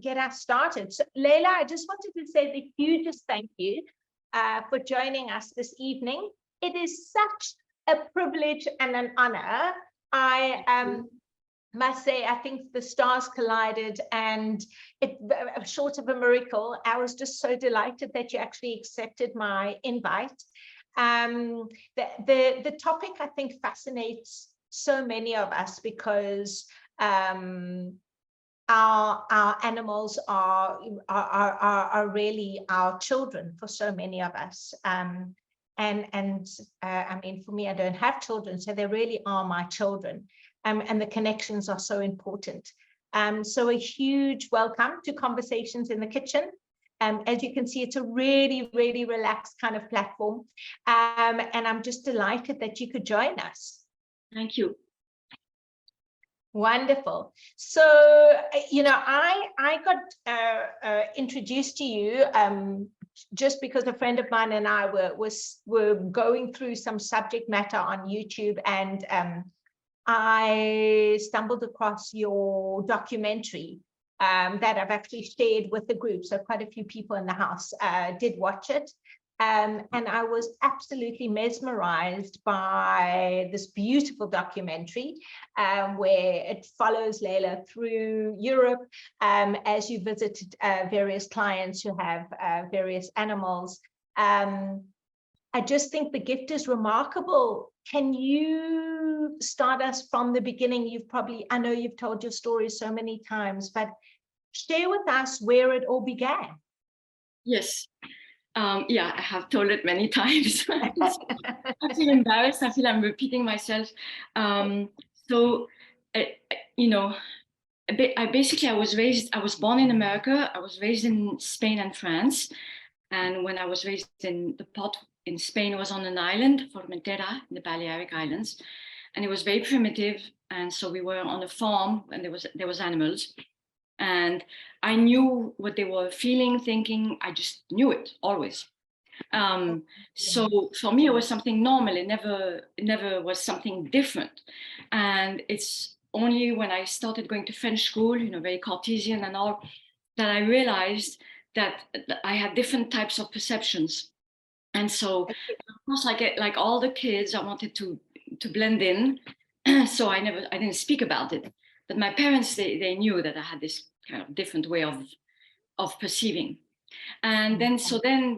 get us started. So, Laila, I just wanted to say the hugest thank you for joining us this evening. It is such a privilege and an honor. I must say, I think the stars collided, and it, short of a miracle, I was just so delighted that you actually accepted my invite. The topic, I think, fascinates so many of us because our animals are really our children for so many of us. I mean, for me, I don't have children, so they really are my children. And the connections are so important. So a huge welcome to Conversations in the Kitchen. As you can see, it's a really, really relaxed kind of platform. And I'm just delighted that you could join us. Thank you. Wonderful. So, you know, I got introduced to you just because a friend of mine and I were going through some subject matter on YouTube, and I stumbled across your documentary that I've actually shared with the group. So quite a few people in the house did watch it. And I was absolutely mesmerized by this beautiful documentary where it follows Laila through Europe as you visited various clients who have various animals. I just think the gift is remarkable. Can you start us from the beginning? I know you've told your story so many times, but share with us where it all began. Yes. Yeah, I have told it many times. I feel embarrassed. I feel I'm repeating myself. You know, I was born in America. I was raised in Spain and France. And when I was raised in the pot in Spain, I was on an island, Formentera, in the Balearic Islands. And it was very primitive. And so we were on a farm, and there was animals. And I knew what they were feeling, thinking. I just knew it always. So for me, it was something normal. It never was something different. And it's only when I started going to French school, you know, very Cartesian and all, that I realized that I had different types of perceptions. And so, of course, like all the kids, I wanted to blend in. So I didn't speak about it. But my parents, they knew that I had this kind of different way of perceiving. And then,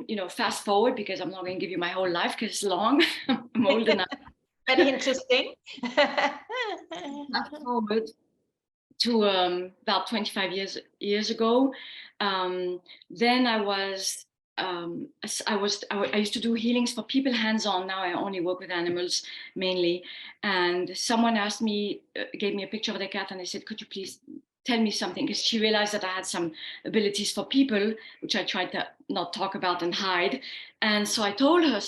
you know, fast forward, because I'm not going to give you my whole life because it's long. I'm old enough. Very interesting. Fast forward to about 25 years ago. Then I used to do healings for people hands-on. Now I only work with animals mainly. And someone asked me, gave me a picture of their cat, and they said, "Could you please tell me something?" Because she realized that I had some abilities for people, which I tried to not talk about and hide. And so I told her,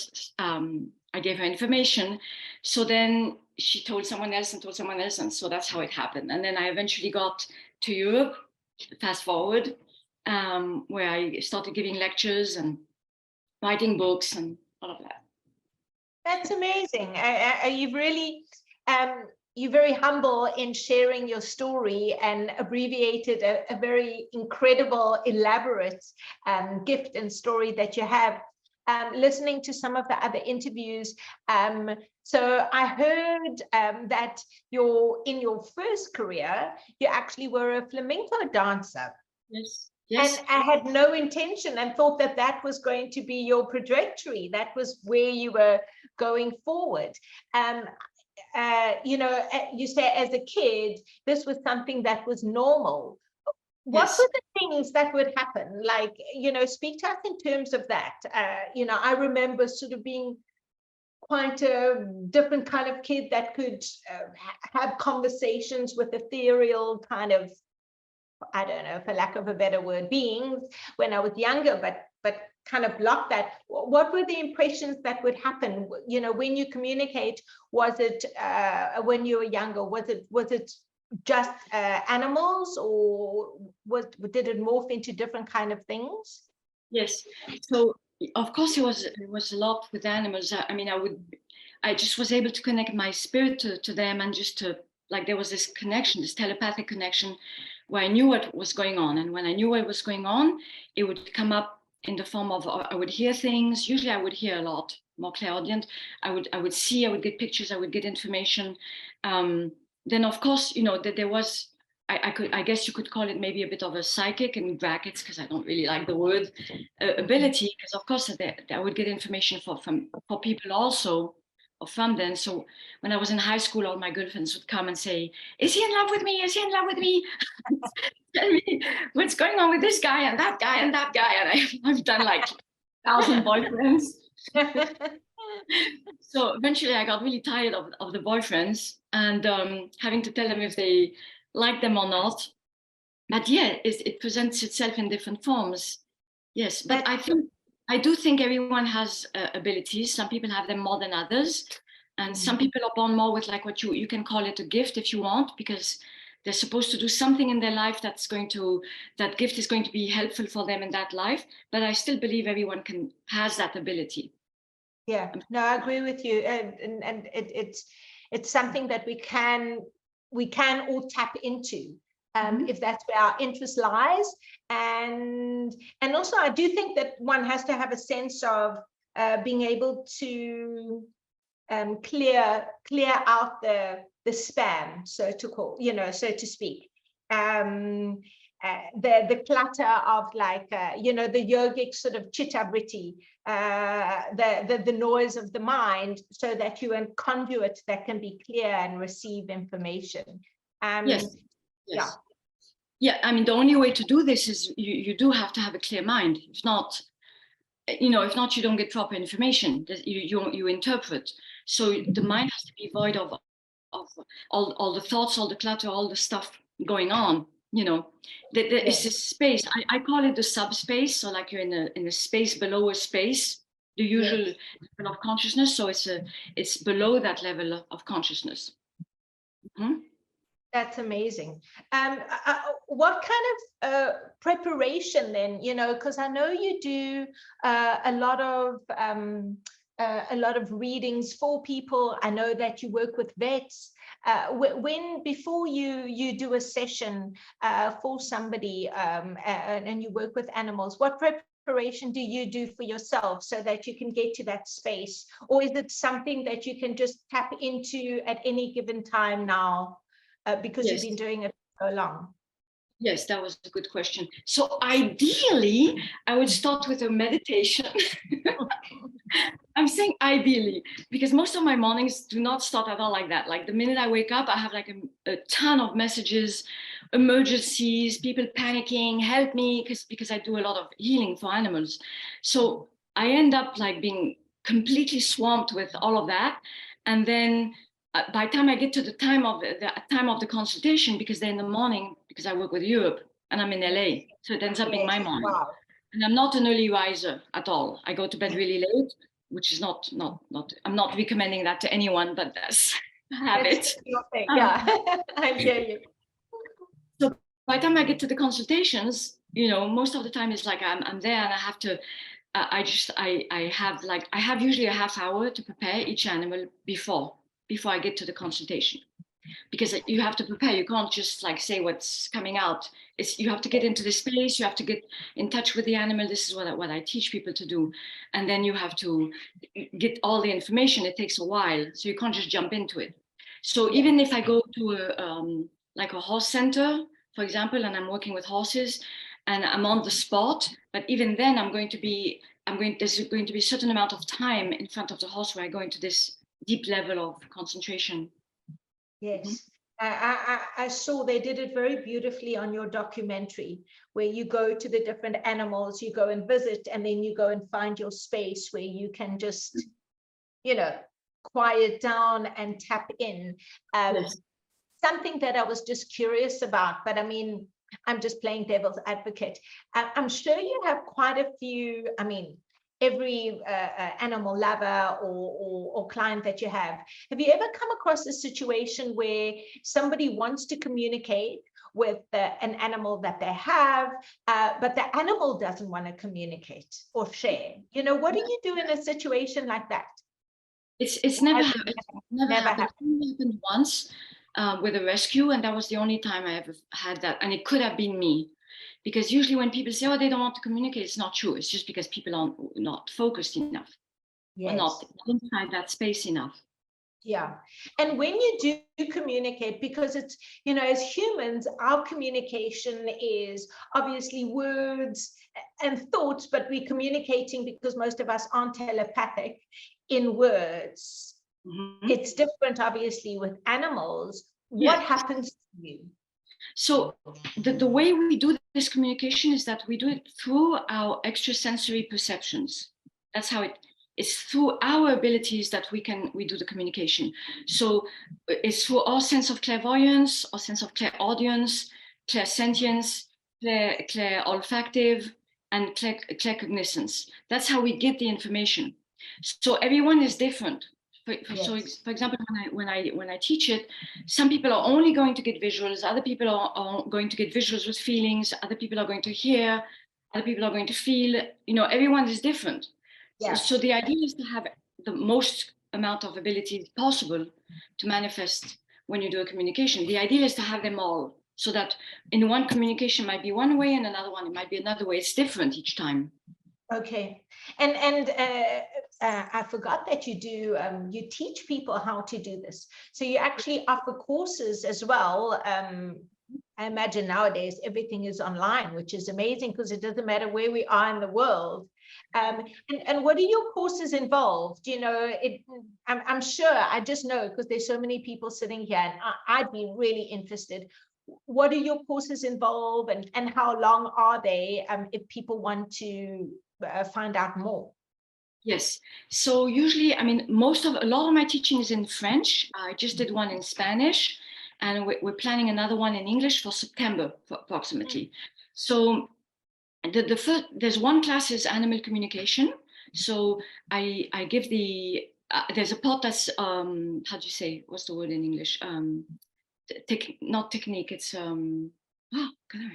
I gave her information. So then she told someone else and told someone else. And so that's how it happened. And then I eventually got to Europe, fast forward, where I started giving lectures and writing books and all of that. That's amazing. You've really, you're very humble in sharing your story and abbreviated a very incredible, elaborate gift and story that you have. Listening to some of the other interviews, so I heard that in your first career, you actually were a flamenco dancer. Yes. Yes. And I had no intention and thought that was going to be your trajectory. That was where you were going forward. You know, you say as a kid, this was something that was normal. What were the things that would happen? Like, you know, speak to us in terms of that. You know, I remember sort of being quite a different kind of kid that could have conversations with ethereal kind of, I don't know, for lack of a better word, beings when I was younger, but kind of blocked that. What were the impressions that would happen? You know, when you communicate, was it when you were younger, was it just animals, or did it morph into different kind of things? Yes. So of course it was a lot with animals. I mean, I just was able to connect my spirit to them, and just to, like, there was this connection, this telepathic connection where I knew what was going on. And when I knew what was going on, it would come up in the form of, I would hear things. Usually I would hear a lot more clairaudient. I would see, I would get pictures, I would get information. Then of course, you know, that there was, I guess you could call it maybe a bit of a psychic in brackets, because I don't really like the word ability, because of course I would get information for people also, or from them. So when I was in high school, all my girlfriends would come and say, is he in love with me? Is he in love with me? Tell me what's going on with this guy and that guy and that guy. And I've done like 1,000 boyfriends. So eventually I got really tired of the boyfriends and having to tell them if they like them or not. But yeah, it presents itself in different forms. Yes, but I do think everyone has abilities. Some people have them more than others. And some people are born more with like what you can call it a gift if you want, because they're supposed to do something in their life that gift is going to be helpful for them in that life. But I still believe everyone has that ability. Yeah, no, I agree with you. And it's something that we can all tap into. If that's where our interest lies. And also I do think that one has to have a sense of being able to clear out the spam, so to speak. The clutter of like the yogic sort of chitta-vritti, the noise of the mind, so that you are a conduit that can be clear and receive information. Yes. Yeah, I mean, the only way to do this is you do have to have a clear mind. If not, you don't get proper information. You interpret. So the mind has to be void of all the thoughts, all the clutter, all the stuff going on. You know, there is this space. I call it the subspace. So like you're in a space below a space, the usual level of consciousness. So it's below that level of consciousness. Mm-hmm. That's amazing. What kind of preparation then, because I know you do a lot of readings for people. I know that you work with vets. Before you do a session for somebody and you work with animals, what preparation do you do for yourself so that you can get to that space? Or is it something that you can just tap into at any given time now? Because you've been doing it for so long? Yes, that was a good question. So ideally, I would start with a meditation. I'm saying ideally, because most of my mornings do not start at all like that. Like the minute I wake up, I have like a ton of messages, emergencies, people panicking, help me, because I do a lot of healing for animals. So I end up like being completely swamped with all of that. And then by the time I get to the time of the consultation, because they're in the morning, because I work with Europe and I'm in LA, so it ends up being my morning. Wow. And I'm not an early riser at all. I go to bed really late, which is not. I'm not recommending that to anyone, but that's a habit. Yeah, I hear you. So by the time I get to the consultations, most of the time it's like I'm there and I have to. I have usually a half hour to prepare each animal before I get to the consultation, because you have to prepare. You can't just like say what's coming out. You have to get into the space. You have to get in touch with the animal. This is what I teach people to do. And then you have to get all the information. It takes a while, so you can't just jump into it. So even if I go to like a horse center, for example, and I'm working with horses and I'm on the spot, but even then there's going to be a certain amount of time in front of the horse where I go into this deep level of concentration. Yes. I saw they did it very beautifully on your documentary, where you go to the different animals, you go and visit, and then you go and find your space where you can just, quiet down and tap in. Yes. Something that I was just curious about, but I mean, I'm just playing devil's advocate. I'm sure you have quite a few, every animal lover or client that you have you ever come across a situation where somebody wants to communicate with an animal that they have, but the animal doesn't want to communicate or share? What do you do in a situation like that? It's never happened. It happened once. with a rescue, and that was the only time I ever had that. And it could have been me, because usually when people say, oh, they don't want to communicate, it's not true. It's just because people are not focused enough, or not inside that space enough. Yeah. And when you do communicate, because it's, you know, as humans, our communication is obviously words and thoughts, but we're communicating because most of us aren't telepathic in words. Mm-hmm. It's different, obviously, with animals. What happens to you? So the way we do this communication is that we do it through our extrasensory perceptions. That's how it's through our abilities that we do the communication. So it's through our sense of clairvoyance, our sense of clairaudience, clairsentience, clairolfactive, and claircognizance. That's how we get the information. So everyone is different. So, for example, when I teach it, some people are only going to get visuals. Other people are going to get visuals with feelings. Other people are going to hear. Other people are going to feel. You know, everyone is different. Yes. So the idea is to have the most amount of abilities possible to manifest when you do a communication. The idea is to have them all, so that in one communication might be one way, and another one it might be another way. It's different each time. Okay, and I forgot that you do, you teach people how to do this. So you actually offer courses as well. I imagine nowadays everything is online, which is amazing because it doesn't matter where we are in the world. And what are your courses involved? You know, I'm sure, I just know because there's so many people sitting here, and I'd be really interested. What are your courses involved, and how long are they, if people want to find out more? Yes. So usually, I mean, a lot of my teaching is in French. I just did one in Spanish, and we're planning another one in English for September, approximately. So the first, there's one class is animal communication. So I give there's a part that's, how do you say, what's the word in English? Not technique, it's, I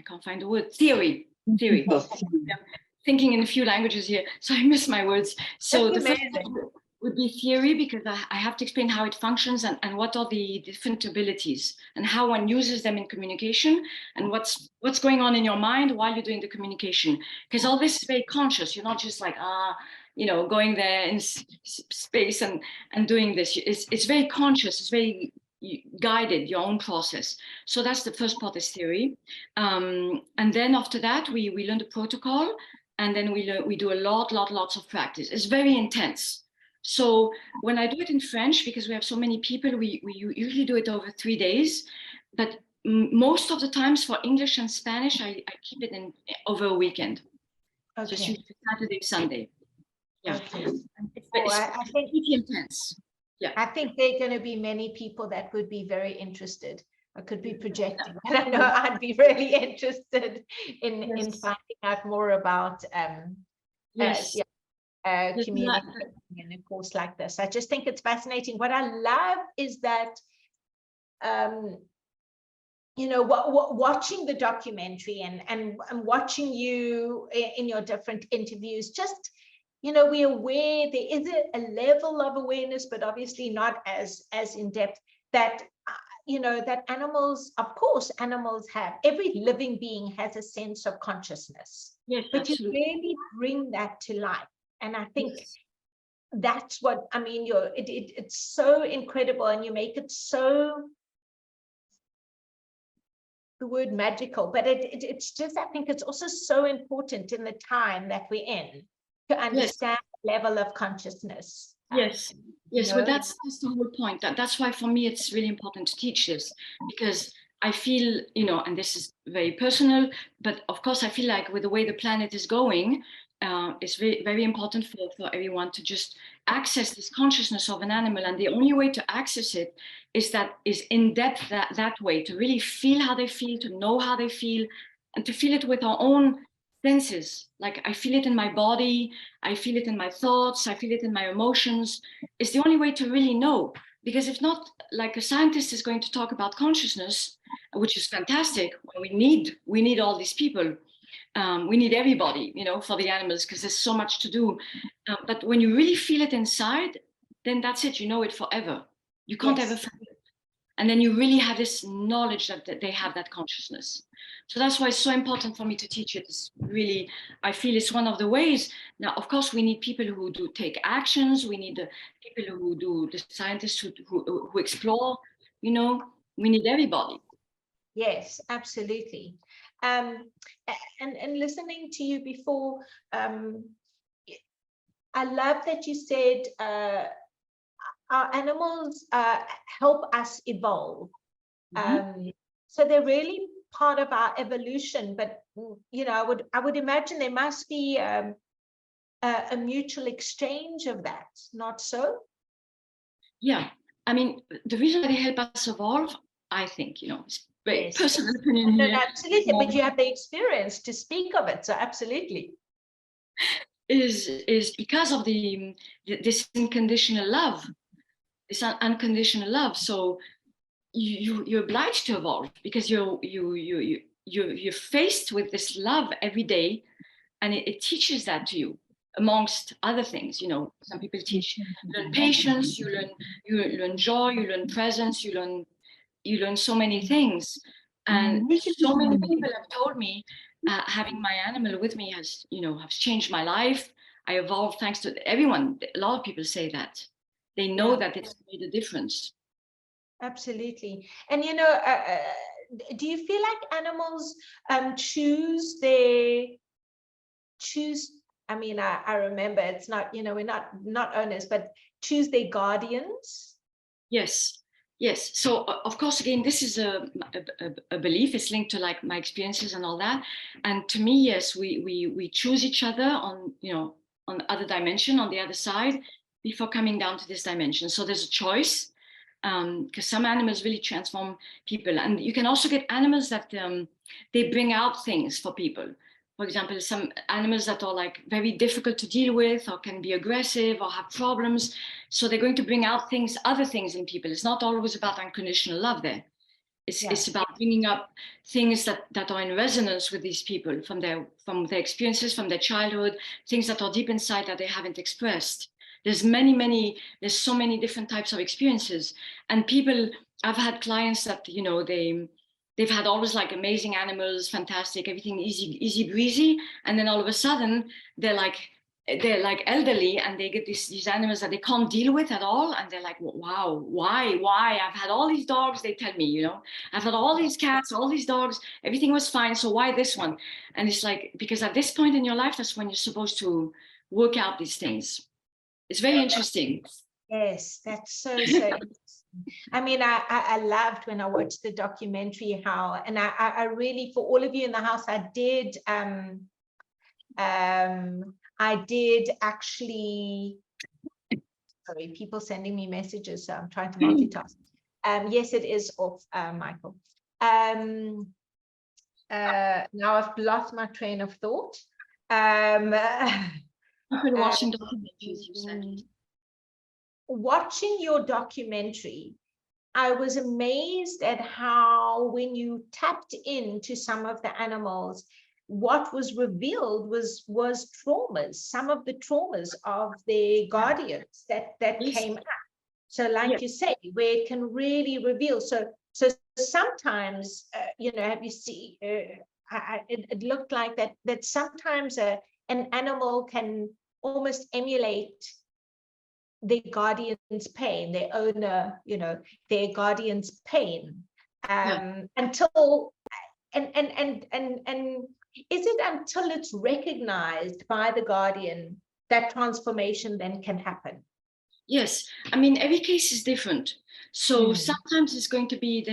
can't find the word, theory. Thinking in a few languages here, so I miss my words. So the first would be theory, because I have to explain how it functions and what are the different abilities and how one uses them in communication, and what's going on in your mind while you're doing the communication. Because all this is very conscious. You're not just like, you know, going there in space and doing this. It's very conscious. It's very guided, your own process. So that's the first part, is theory. And then after that, we learn the protocol. And then we do lots of practice. It's very intense. So when I do it in French, because we have so many people, we usually do it over 3 days. But most of the times for English and Spanish, I keep it in over a weekend. Okay. So it's usually Saturday, Sunday. Yeah. Okay. I think pretty intense. Yeah. I think there are going to be many people that would be very interested. I could be projecting, but I know I'd be really interested in finding out more about communicating in a course like this. I just think it's fascinating. What I love is that, you know, watching the documentary and watching you in your different interviews, just, you know, we're aware there is a level of awareness, but obviously not as in depth, that you know, that animals, of course, animals have, every living being has a sense of consciousness. Yes, but absolutely. You really bring that to life. And I think that's what, I mean, it's so incredible, and you make it so, the word magical, but it's just, I think it's also so important in the time that we're in to understand the level of consciousness. Yes, well, that's the whole point. That's why for me it's really important to teach this, because I feel, you know, and this is very personal, but of course I feel like with the way the planet is going, it's very, very important for everyone to just access this consciousness of an animal. And the only way to access it is in depth, that way, to really feel how they feel, to know how they feel, and to feel it with our own senses. Like I feel it in my body, I feel it in my thoughts, I feel it in my emotions. It's the only way to really know, because if not, like a scientist is going to talk about consciousness, which is fantastic. We need all these people. We need everybody, you know, for the animals, because there's so much to do. But when you really feel it inside, then that's it. You know it forever. You can't ever forget it. And then you really have this knowledge that they have that consciousness. So that's why it's so important for me to teach it. It's really, I feel it's one of the ways. Now, of course, we need people who do take actions. We need the people who do, the scientists who explore, you know, we need everybody. Yes, absolutely. And listening to you before, I love that you said our animals help us evolve. So they're really part of our evolution. But you know, I would imagine there must be a mutual exchange of that. Not so? Yeah, I mean, the reason they help us evolve, I think, you know, it's very Yes. personal opinion No, here. absolutely. But you have the experience to speak of it. So absolutely. Is because of this unconditional love, this unconditional love. So you're obliged to evolve because you're faced with this love every day, and it teaches that to you, amongst other things. You know, some people learn patience, you learn joy, you learn presence, you learn so many things. And so many people have told me having my animal with me has, you know, has changed my life. I evolved thanks to everyone. A lot of people say that they know that it's made a difference. Absolutely. And you know, do you feel like animals choose I mean, I remember it's not, you know, we're not owners, but choose their guardians? Yes, yes. So of course, again, this is a belief. It's linked to like my experiences and all that. And to me, yes, we choose each other on, you know, on the other dimension, on the other side, before coming down to this dimension. So there's a choice, because some animals really transform people, and you can also get animals that they bring out things for people. For example, some animals that are like very difficult to deal with, or can be aggressive, or have problems. So they're going to bring out things, other things in people. It's not always about unconditional love there. It's about bringing up things that are in resonance with these people from their experiences, from their childhood, things that are deep inside that they haven't expressed. There's there's so many different types of experiences. And people, I've had clients that, you know, they've had always like amazing animals, fantastic, everything easy breezy. And then all of a sudden they're like elderly, and they get these animals that they can't deal with at all. And they're like, wow, why? I've had all these dogs, they tell me, you know, I've had all these cats, all these dogs, everything was fine. So why this one? And it's like, because at this point in your life, that's when you're supposed to work out these things. It's very interesting. Yes, that's so interesting. I mean, I loved when I watched the documentary how, and I really, for all of you in the house, I did actually, sorry, people sending me messages, so I'm trying to multitask. Yes, it is off, Michael. Now I've lost my train of thought. Watching documentaries, you said. Watching your documentary, I was amazed at how, when you tapped into some of the animals, what was revealed was traumas, some of the traumas of their guardians that came up. So like you say, where it can really reveal. So sometimes, you know, have you seen, it looked like that sometimes an animal can almost emulate their guardian's pain, their owner, you know, their guardian's pain, until and is it until it's recognized by the guardian that transformation then can happen? Yes, I mean, every case is different. So sometimes there's going to be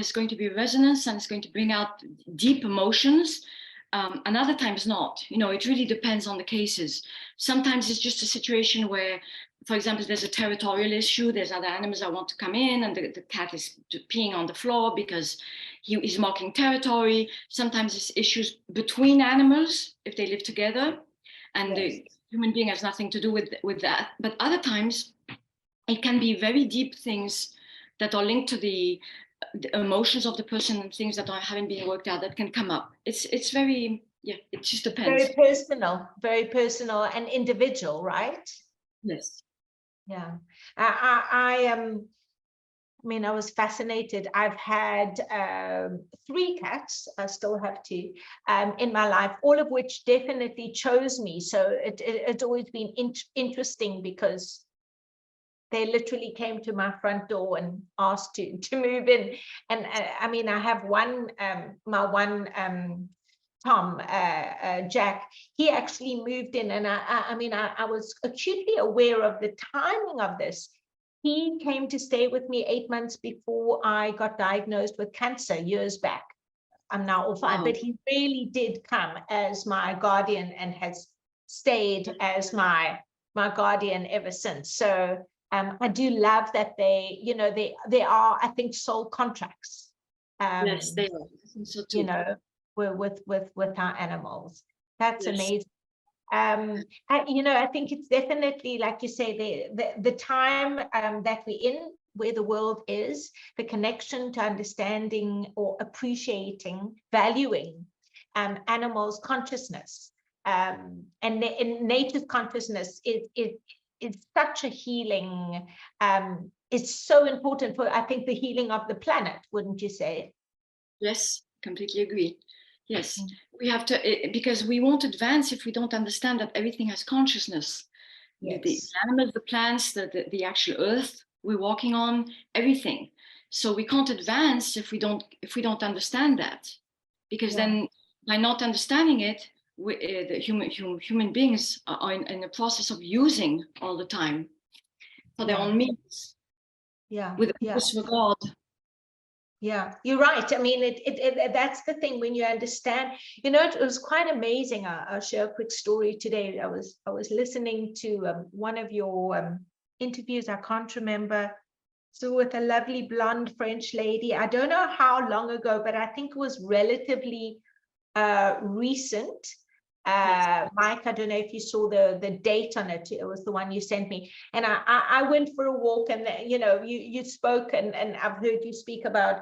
resonance, and it's going to bring out deep emotions. And other times not. You know, it really depends on the cases. Sometimes it's just a situation where, for example, there's a territorial issue. There's other animals that want to come in, and the cat is peeing on the floor because he's marking territory. Sometimes it's issues between animals if they live together, and the human being has nothing to do with that. But other times, it can be very deep things that are linked to the emotions of the person, and things that haven't been worked out that can come up. It's very, it just depends. Very personal and individual, right? Yes. Yeah. I am, mean, I was fascinated. I've had 3 cats, I still have 2 in my life, all of which definitely chose me. So it's always been interesting because they literally came to my front door and asked to move in. And I mean, I have one, my one Tom, Jack, he actually moved in, and I mean, I was acutely aware of the timing of this. He came to stay with me 8 months before I got diagnosed with cancer years back. I'm now all fine, but he really did come as my guardian and has stayed as my guardian ever since. So I do love that they, you know, they are, I think, soul contracts. Yes, they are. So too. You know, with our animals. That's Yes. amazing. You know, I think it's definitely, like you say, the time that we're in, where the world is, the connection to understanding or appreciating, valuing animals' consciousness, and in native consciousness is such a healing. It's so important for, I think, the healing of the planet, wouldn't you say? Yes, completely agree. Yes, we have to, because we won't advance if we don't understand that everything has consciousness. Yes. The animals, the plants, the actual earth we're walking on, everything. So we can't advance if we don't understand that, because then by not understanding it, the human beings are in the process of using all the time for their own means. With the purpose for God. Yeah, you're right. I mean, that's the thing when you understand. You know, it was quite amazing. I'll share a quick story today. I was listening to one of your interviews. I can't remember. So with a lovely blonde French lady. I don't know how long ago, but I think it was relatively recent. Mike, I don't know if you saw the date on it. It was the one you sent me, and I went for a walk, and you know, you spoke, and I've heard you speak about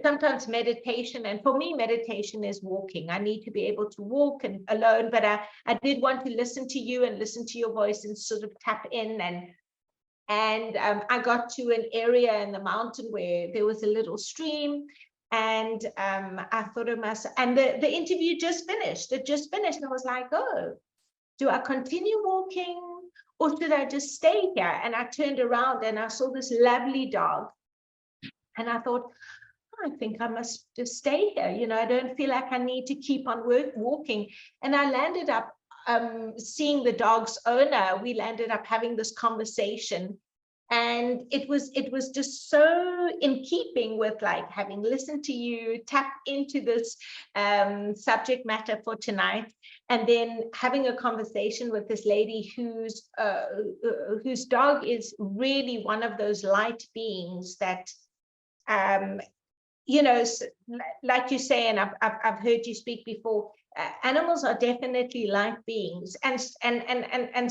sometimes meditation, and for me meditation is walking. I need to be able to walk and alone, but I did want to listen to you and listen to your voice and sort of tap in, and I got to an area in the mountain where there was a little stream. And I thought of myself, and the interview just finished. It just finished. And I was like, oh, do I continue walking or should I just stay here? And I turned around and I saw this lovely dog. And I thought, oh, I think I must just stay here. You know, I don't feel like I need to keep on walking. And I landed up seeing the dog's owner. We landed up having this conversation. And it was just so in keeping with like having listened to you tap into this subject matter for tonight, and then having a conversation with this lady whose dog is really one of those light beings that you know, like you say, and I've heard you speak before, animals are definitely light beings, and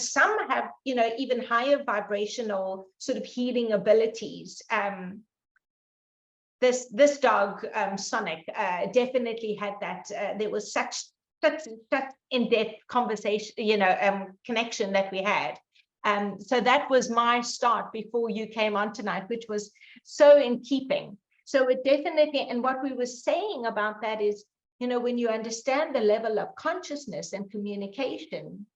some have, you know, even higher vibrational sort of healing abilities. This dog, Sonic, definitely had that. There was such in-depth conversation, you know, connection that we had. So that was my start before you came on tonight, which was so in keeping. So it definitely, and what we were saying about that is, you know, when you understand the level of consciousness and communication,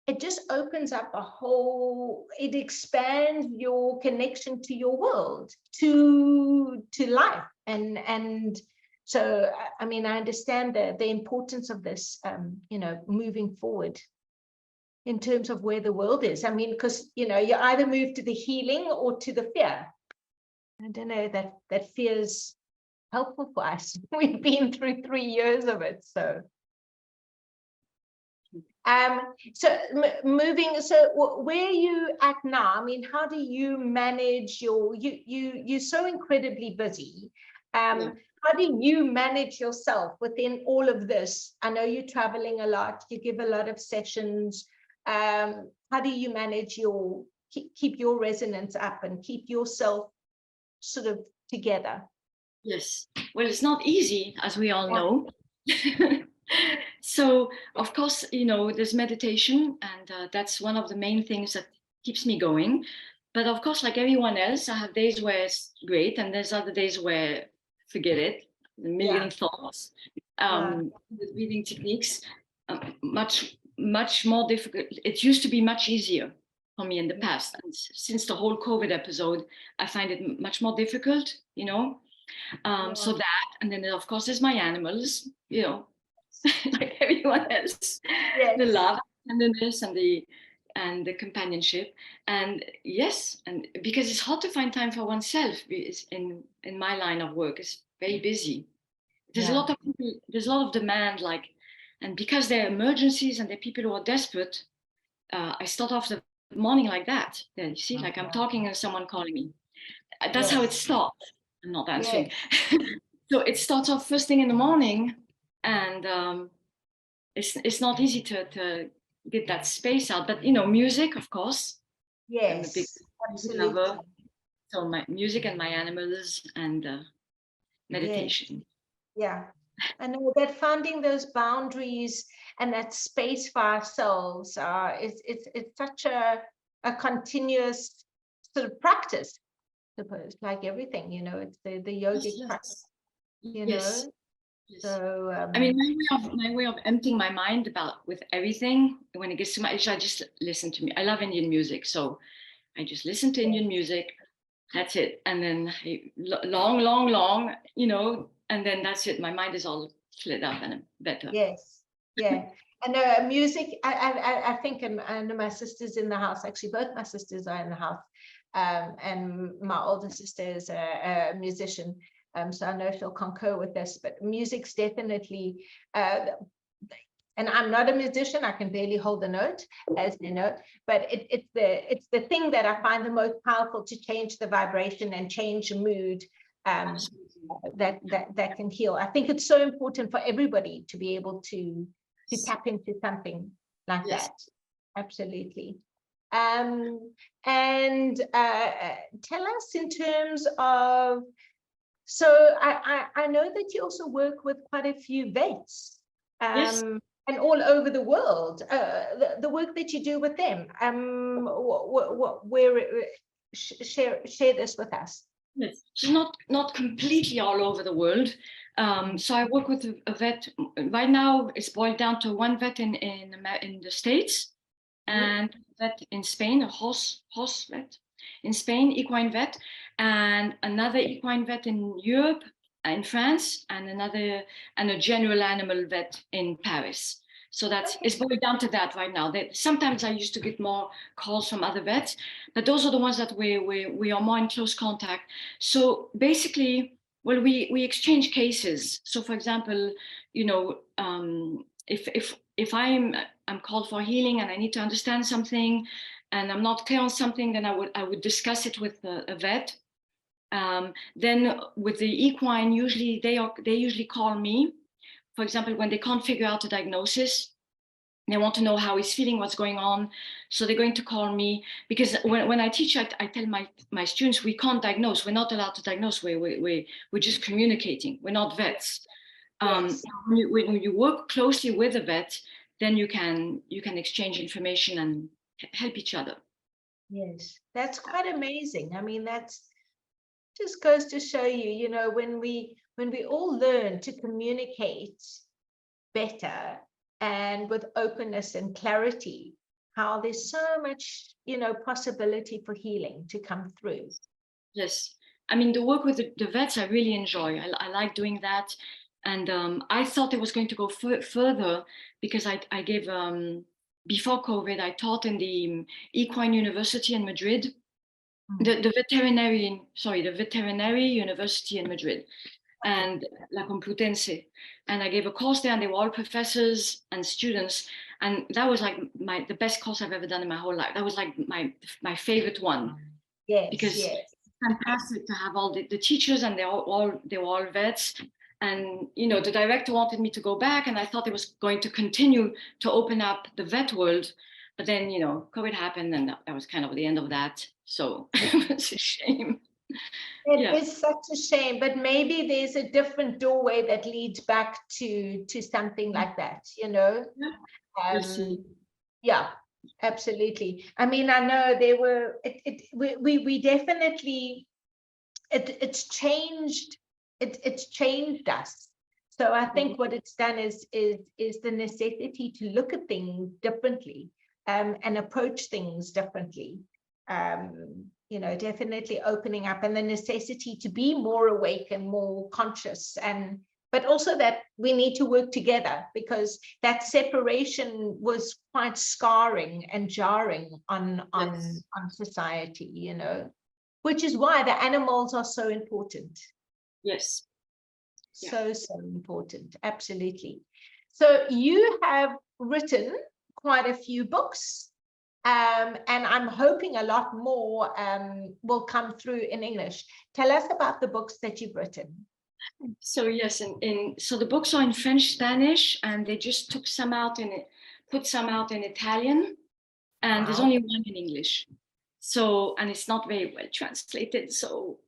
it just opens up a whole, it expands your connection to your world, to life. And so, I mean, I understand the importance of this, you know, moving forward in terms of where the world is. I mean, because, you know, you either move to the healing or to the fear. I don't know, that feels helpful for us. We've been through 3 years of it, so. Moving. So where are you at now? I mean, how do you manage you're so incredibly busy. How do you manage yourself within all of this? I know you're traveling a lot. You give a lot of sessions. How do you manage keep your resonance up and keep yourself sort of together? Yes, well, it's not easy, as we all know. So of course, you know, there's meditation, and that's one of the main things that keeps me going. But of course, like everyone else, I have days where it's great, and there's other days where forget it, a million thoughts. With breathing techniques, much more difficult. It used to be much easier for me in the past, and since the whole COVID episode, I find it much more difficult, you know. So that, and then of course there's my animals, you know, like everyone else, the love, tenderness, and the companionship, and yes, and because it's hard to find time for oneself. In my line of work, it's very busy. There's a lot of people, there's a lot of demand, like, and because there are emergencies and there are people who are desperate, I start off the morning like that. Then you see, like I'm talking and someone calling me. That's how it starts. I'm not answering. So it starts off first thing in the morning, and it's not easy to get that space out. But you know, music, of course. I'm a big music lover. So my music and my animals and meditation. Yeah. I know that finding those boundaries and that space for ourselves it's such a continuous sort of practice, I suppose, like everything, you know, it's the yogic practice, you know. So I mean, my way of emptying my mind with everything when it gets too much, I just listen to me. I love Indian music, so I just listen to Indian music. That's it, and then long, you know, and then that's it. My mind is all cleared up and better. Yes, yeah. And music, I think, and my sister's in the house. Actually, both my sisters are in the house, and my older sister is a musician. So I know she'll concur with this, but music's definitely, and I'm not a musician, I can barely hold a note, as you know, but it's the thing that I find the most powerful to change the vibration and change the mood, that can heal. I think it's so important for everybody to be able to tap into something like that. Absolutely. And tell us in terms of, so I know that you also work with quite a few vets, and all over the world. The work that you do with them, share this with us. Yes, so not completely all over the world. So I work with a vet. Right now, it's boiled down to one vet in the States, and vet in Spain, a horse vet in Spain, equine vet, and another equine vet in Europe, in France, and a general animal vet in Paris. So it's boiled down to that right now. Sometimes I used to get more calls from other vets, but those are the ones that we are more in close contact. So basically, well, we exchange cases. So for example, you know, if I'm called for healing and I need to understand something, and I'm not clear on something, then I would discuss it with a vet. Then with the equine, usually they usually call me. For example, when they can't figure out a diagnosis, they want to know how he's feeling, what's going on. So they're going to call me, because when I teach, I tell my students, we can't diagnose. We're not allowed to diagnose. We're just communicating. We're not vets. When you work closely with a vet, then you can exchange information and help each other. Yes, that's quite amazing. I mean, that's just goes to show you, you know, when we all learn to communicate better and with openness and clarity, how there's so much, you know, possibility for healing to come through. Yes, I mean, the work with the vets I really enjoy. I like doing that, and I thought it was going to go further, because I gave before COVID, I taught in the Equine University in Madrid, the veterinary university in Madrid, and La Complutense, and I gave a course there, and they were all professors and students, and that was like the best course I've ever done in my whole life. That was like my favorite one. Because it's fantastic to have all the teachers, and they were all vets. And you know, the director wanted me to go back, and I thought it was going to continue to open up the vet world, but then, you know, COVID happened, and that was kind of the end of that. So it's a shame. It is such a shame, but maybe there's a different doorway that leads back to something like that, you know. Absolutely. I mean, I know there were, we definitely, it's changed, it's changed us. So I think what it's done is the necessity to look at things differently, and approach things differently. You know, definitely opening up, and the necessity to be more awake and more conscious, and but also that we need to work together, because that separation was quite scarring and jarring on society, you know, which is why the animals are so important. Yes. So important. Absolutely. So you have written quite a few books, and I'm hoping a lot more will come through in English. Tell us about the books that you've written. So yes, so the books are in French, Spanish, and they just put some out in Italian, and there's only one in English. So, and it's not very well translated. So,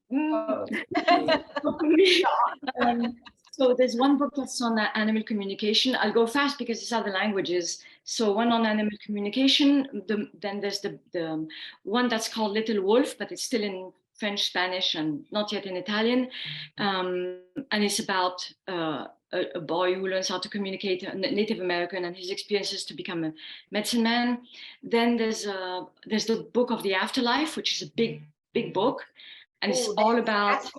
so there's one book that's on animal communication. I'll go fast because it's other languages. So one on animal communication. Then there's the one that's called Little Wolf, but it's still in French, Spanish, and not yet in Italian. And it's about a boy who learns how to communicate, a Native American, and his experiences to become a medicine man. Then there's the book of the Afterlife, which is a big book, and it's all about.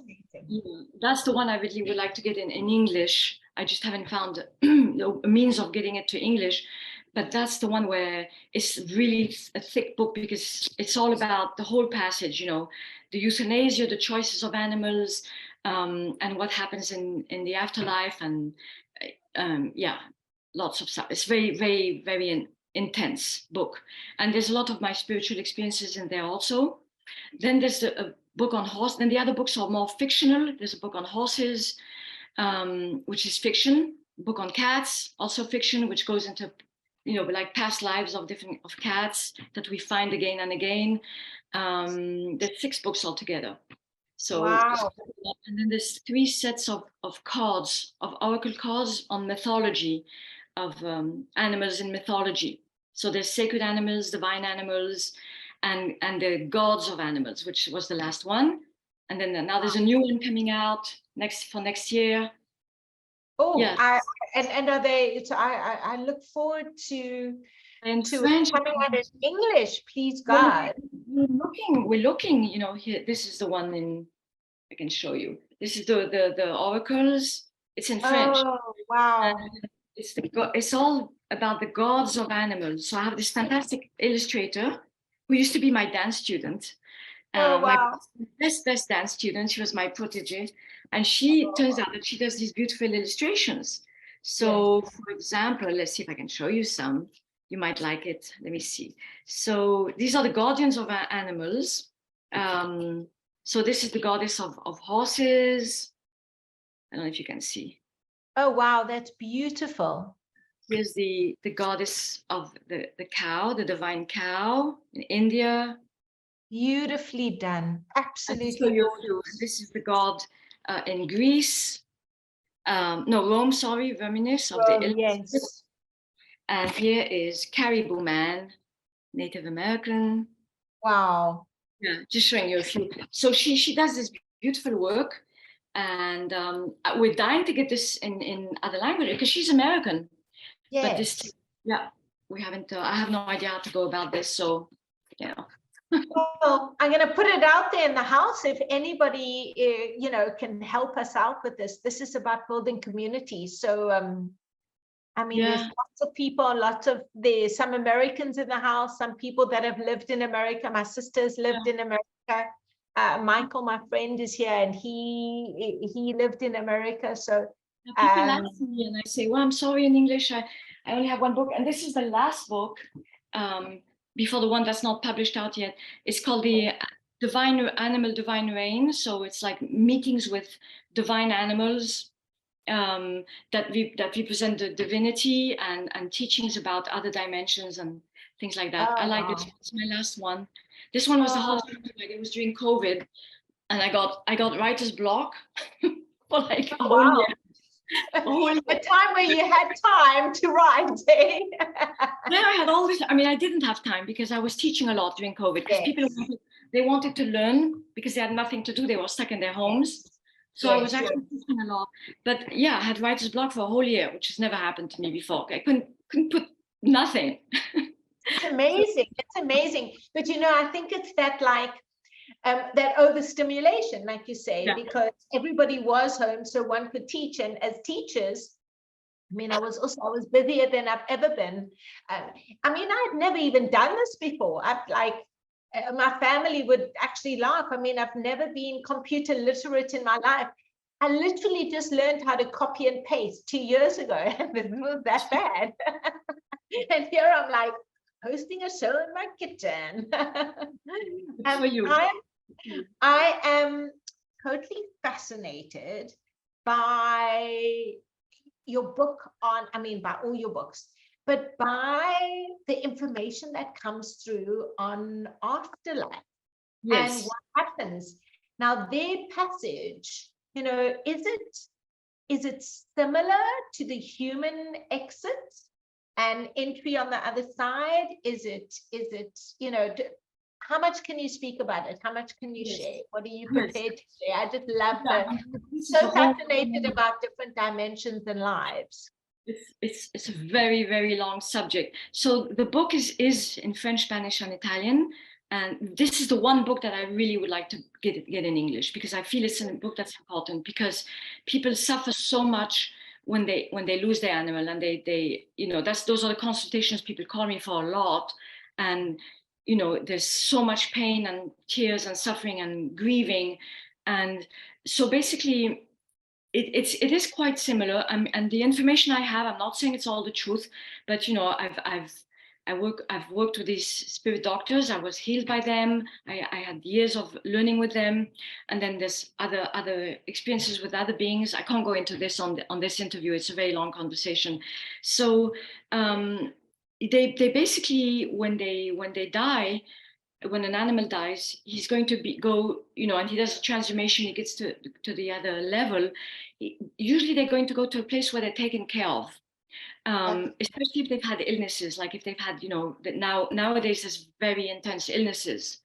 That's the one I really would like to get in English. I just haven't found a means of getting it to English. But that's the one where it's really a thick book, because it's all about the whole passage, you know, the euthanasia, the choices of animals, and what happens in the afterlife, and lots of stuff. It's very, very, very intense book. And there's a lot of my spiritual experiences in there also. Then there's a book on horse. Then the other books are more fictional. There's a book on horses, which is fiction. A book on cats, also fiction, which goes into, you know, like past lives of cats that we find again and again. There's 6 books altogether. So, and then there's 3 sets of cards, of oracle cards on mythology, of animals in mythology. So there's sacred animals, divine animals, and the gods of animals, which was the last one. And then now there's a new one coming out next year. Oh, yeah. And are they? So I look forward to French coming out in English, please God. We're looking. You know, here. This is the one in. I can show you. This is the oracles. It's in French. Oh wow! It's all about the gods of animals. So I have this fantastic illustrator who used to be my dance student. My best dance student. She was my protege, and she turns out that she does these beautiful illustrations. So, for example, let's see if I can show you some. You might like it. Let me see. So these are the guardians of our animals. So this is the goddess of horses. I don't know if you can see. Oh wow, that's beautiful. Here's the goddess of the cow, the divine cow in India. Beautifully done. Absolutely. This is the god in Greece. No, Rome, sorry, Verminus of the yes. And here is Caribou Man, Native American. Wow. Yeah, just showing you a few. So she does this beautiful work, and we're dying to get this in other languages, because she's American. Yes. But this, we haven't. I have no idea how to go about this. So, you know. Well, I'm going to put it out there in the house. If anybody, you know, can help us out with this. This is about building communities. So, I mean, there's lots of people, there's some Americans in the house, some people that have lived in America. My sister's lived in America. Michael, my friend, is here, and he lived in America. So people ask me, and I say, well, I'm sorry, in English, I only have one book, and this is the last book. Before the one that's not published out yet. It's called the Divine Reign. So it's like meetings with divine animals that represent the divinity, and teachings about other dimensions and things like that. I like this. It's my last one. This one was the hardest one to write. It was during COVID, and I got writer's block for like a whole year. A time where you had time to write, eh? Yeah, I had all this. I mean, I didn't have time because I was teaching a lot during COVID because people they wanted to learn because they had nothing to do. They were stuck in their homes. So I was actually teaching a lot. But yeah, I had writer's block for a whole year, which has never happened to me before. I couldn't put nothing. It's amazing. It's amazing. But you know, I think it's that like that overstimulation, like you say, because everybody was home, so one could teach. And as teachers, I mean, I was busier than I've ever been. I mean, I'd never even done this before. I've like, my family would actually laugh. I mean, I've never been computer literate in my life. I literally just learned how to copy and paste 2 years ago, and it was that bad. And here I'm like hosting a show in my kitchen. For you. I am totally fascinated by your book on, I mean, by all your books, but by the information that comes through on Afterlife and what happens. Now, their passage, you know, is it similar to the human exit and entry on the other side? Is it, you know, how much can you speak about it? How much can you share? What are you prepared to share? I just love so fascinated about different dimensions and lives. It's a very, very long subject. So the book is in French, Spanish, and Italian. And this is the one book that I really would like to get in English, because I feel it's a book that's important, because people suffer so much when they lose their animal, and they you know, those are the consultations people call me for a lot. And you know, there's so much pain and tears and suffering and grieving. And so basically it is quite similar. And the information I have, I'm not saying it's all the truth, but you know, I've worked with these spirit doctors. I was healed by them. I had years of learning with them. And then there's other experiences with other beings. I can't go into this on this interview. It's a very long conversation. So they basically, when they die, when an animal dies, he's going to go, you know, and he does a transformation, he gets to the other level. Usually they're going to go to a place where they're taken care of, especially if they've had illnesses, like if they've had, you know, nowadays there's very intense illnesses.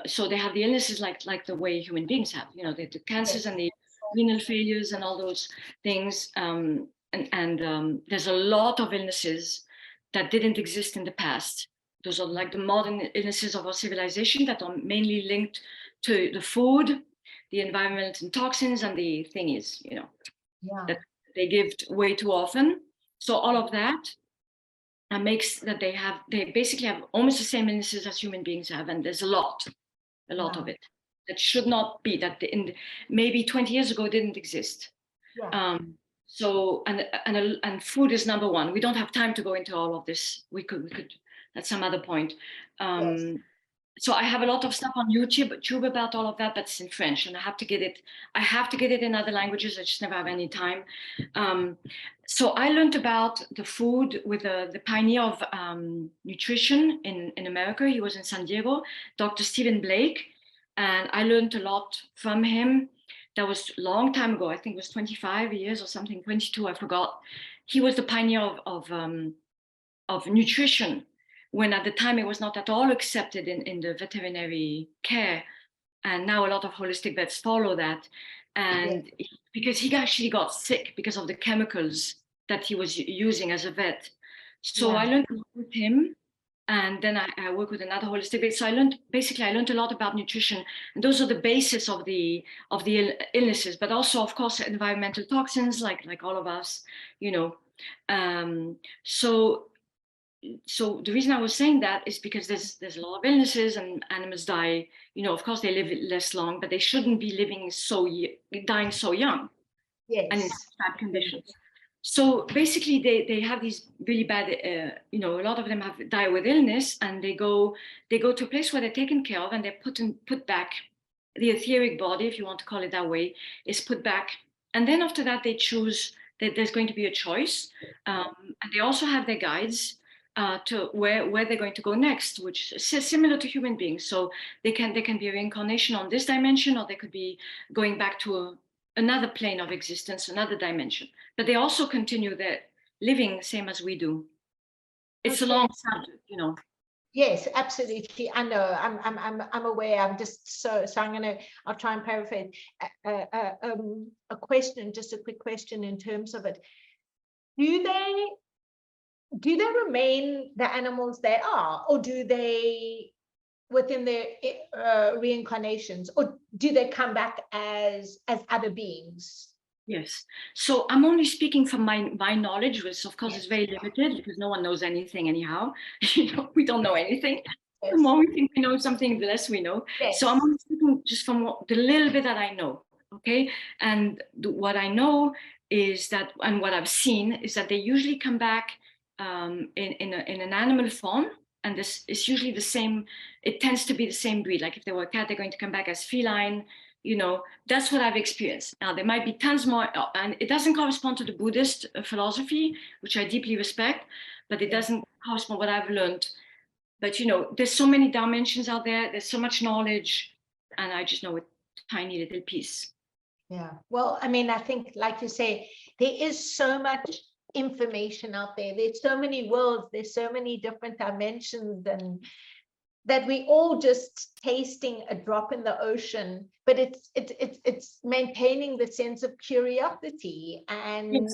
So they have the illnesses like the way human beings have, you know, the cancers and the renal failures and all those things. And there's a lot of illnesses that didn't exist in the past. Those are like the modern illnesses of our civilization that are mainly linked to the food, the environment and toxins, and the thingies, you know, that they give way too often. So all of that makes that they basically have almost the same illnesses as human beings have, and there's a lot of it that should not be, that maybe 20 years ago didn't exist. So and food is number one. We don't have time to go into all of this. We could at some other point. So I have a lot of stuff on YouTube about all of that, but it's in French, and I have to get it in other languages. I just never have any time. So I learned about the food with the pioneer of nutrition in America. He was in San Diego, Dr. Stephen Blake, and I learned a lot from him. That was a long time ago. I think it was 25 years or something, 22, I forgot. He was the pioneer of nutrition, when at the time it was not at all accepted in the veterinary care. And now a lot of holistic vets follow that. And because he actually got sick because of the chemicals that he was using as a vet. So I learned with him. And then I work with another holistic vet. So I learned a lot about nutrition. And those are the basis of the illnesses, but also, of course, environmental toxins, like all of us, you know. So the reason I was saying that is because there's a lot of illnesses, and animals die, you know, of course they live less long, but they shouldn't be dying so young and in bad conditions. So basically they have these really bad, you know, a lot of them die with illness, and they go to a place where they're taken care of, and they're put back. The etheric body, if you want to call it that way, is put back. And then after that, they choose that there's going to be a choice. And they also have their guides to where they're going to go next, which is similar to human beings. So they can be a reincarnation on this dimension, or they could be going back to another plane of existence, another dimension, but they also continue their living same as we do. It's a long subject, you know. Yes, absolutely. I know. I'm aware. I'm just so I'll try and paraphrase a question, just a quick question in terms of it. Do they remain the animals they are, or do they within their reincarnations, or do they come back as other beings? Yes. So I'm only speaking from my knowledge, which of course is very limited because no one knows anything anyhow. You know, we don't know anything. The more we think we know something, the less we know. So I'm only speaking just from the little bit that I know. Okay. And what I know is that, and what I've seen is that they usually come back in an animal form. And this is usually the same, it tends to be the same breed. Like if they were a cat, they're going to come back as feline. You know, that's what I've experienced. Now, there might be tons more, and it doesn't correspond to the Buddhist philosophy, which I deeply respect, but it doesn't correspond what I've learned. But, you know, there's so many dimensions out there. There's so much knowledge, and I just know a tiny little piece. Yeah. Well, I mean, I think, like you say, there is so much information out there. There's so many worlds. There's so many different dimensions, and that we all just tasting a drop in the ocean, but it's maintaining the sense of curiosity and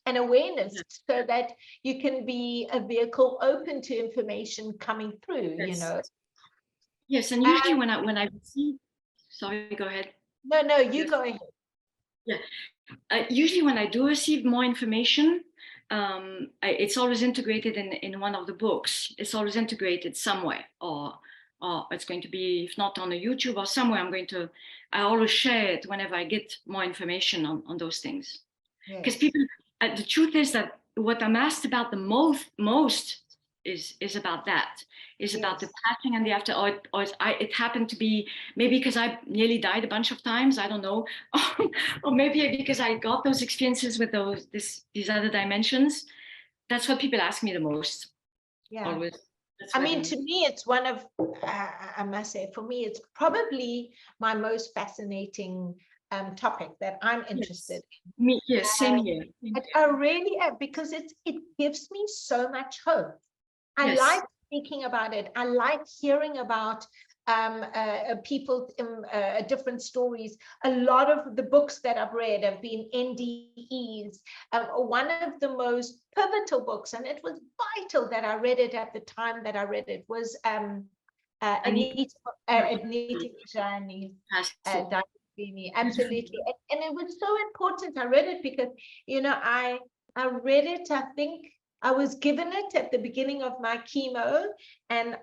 and awareness, so that you can be a vehicle open to information coming through. You know. Yes, and usually when I receive, sorry, go ahead. No, you go ahead. Yeah, usually when I do receive more information, it's always integrated in one of the books. It's always integrated somewhere, or it's going to be, if not on a YouTube or somewhere, I always share it whenever I get more information on those things. Because people, the truth is that what I'm asked about the most is about that, about the passing and the after, or it happened to be maybe because I nearly died a bunch of times, I don't know, or maybe because I got those experiences with these other dimensions. That's what people ask me the most. Always. I mean, to me, it's one of, I must say, for me, it's probably my most fascinating topic that I'm interested in. Me, yes, same here. I really am, because it gives me so much hope. I like speaking about it. I like hearing about people, different stories. A lot of the books that I've read have been NDEs. One of the most pivotal books, and it was vital that I read it at the time that I read it, was Anita absolutely. And it was so important. I read it because, you know, I read it, I think I was given it at the beginning of my chemo, and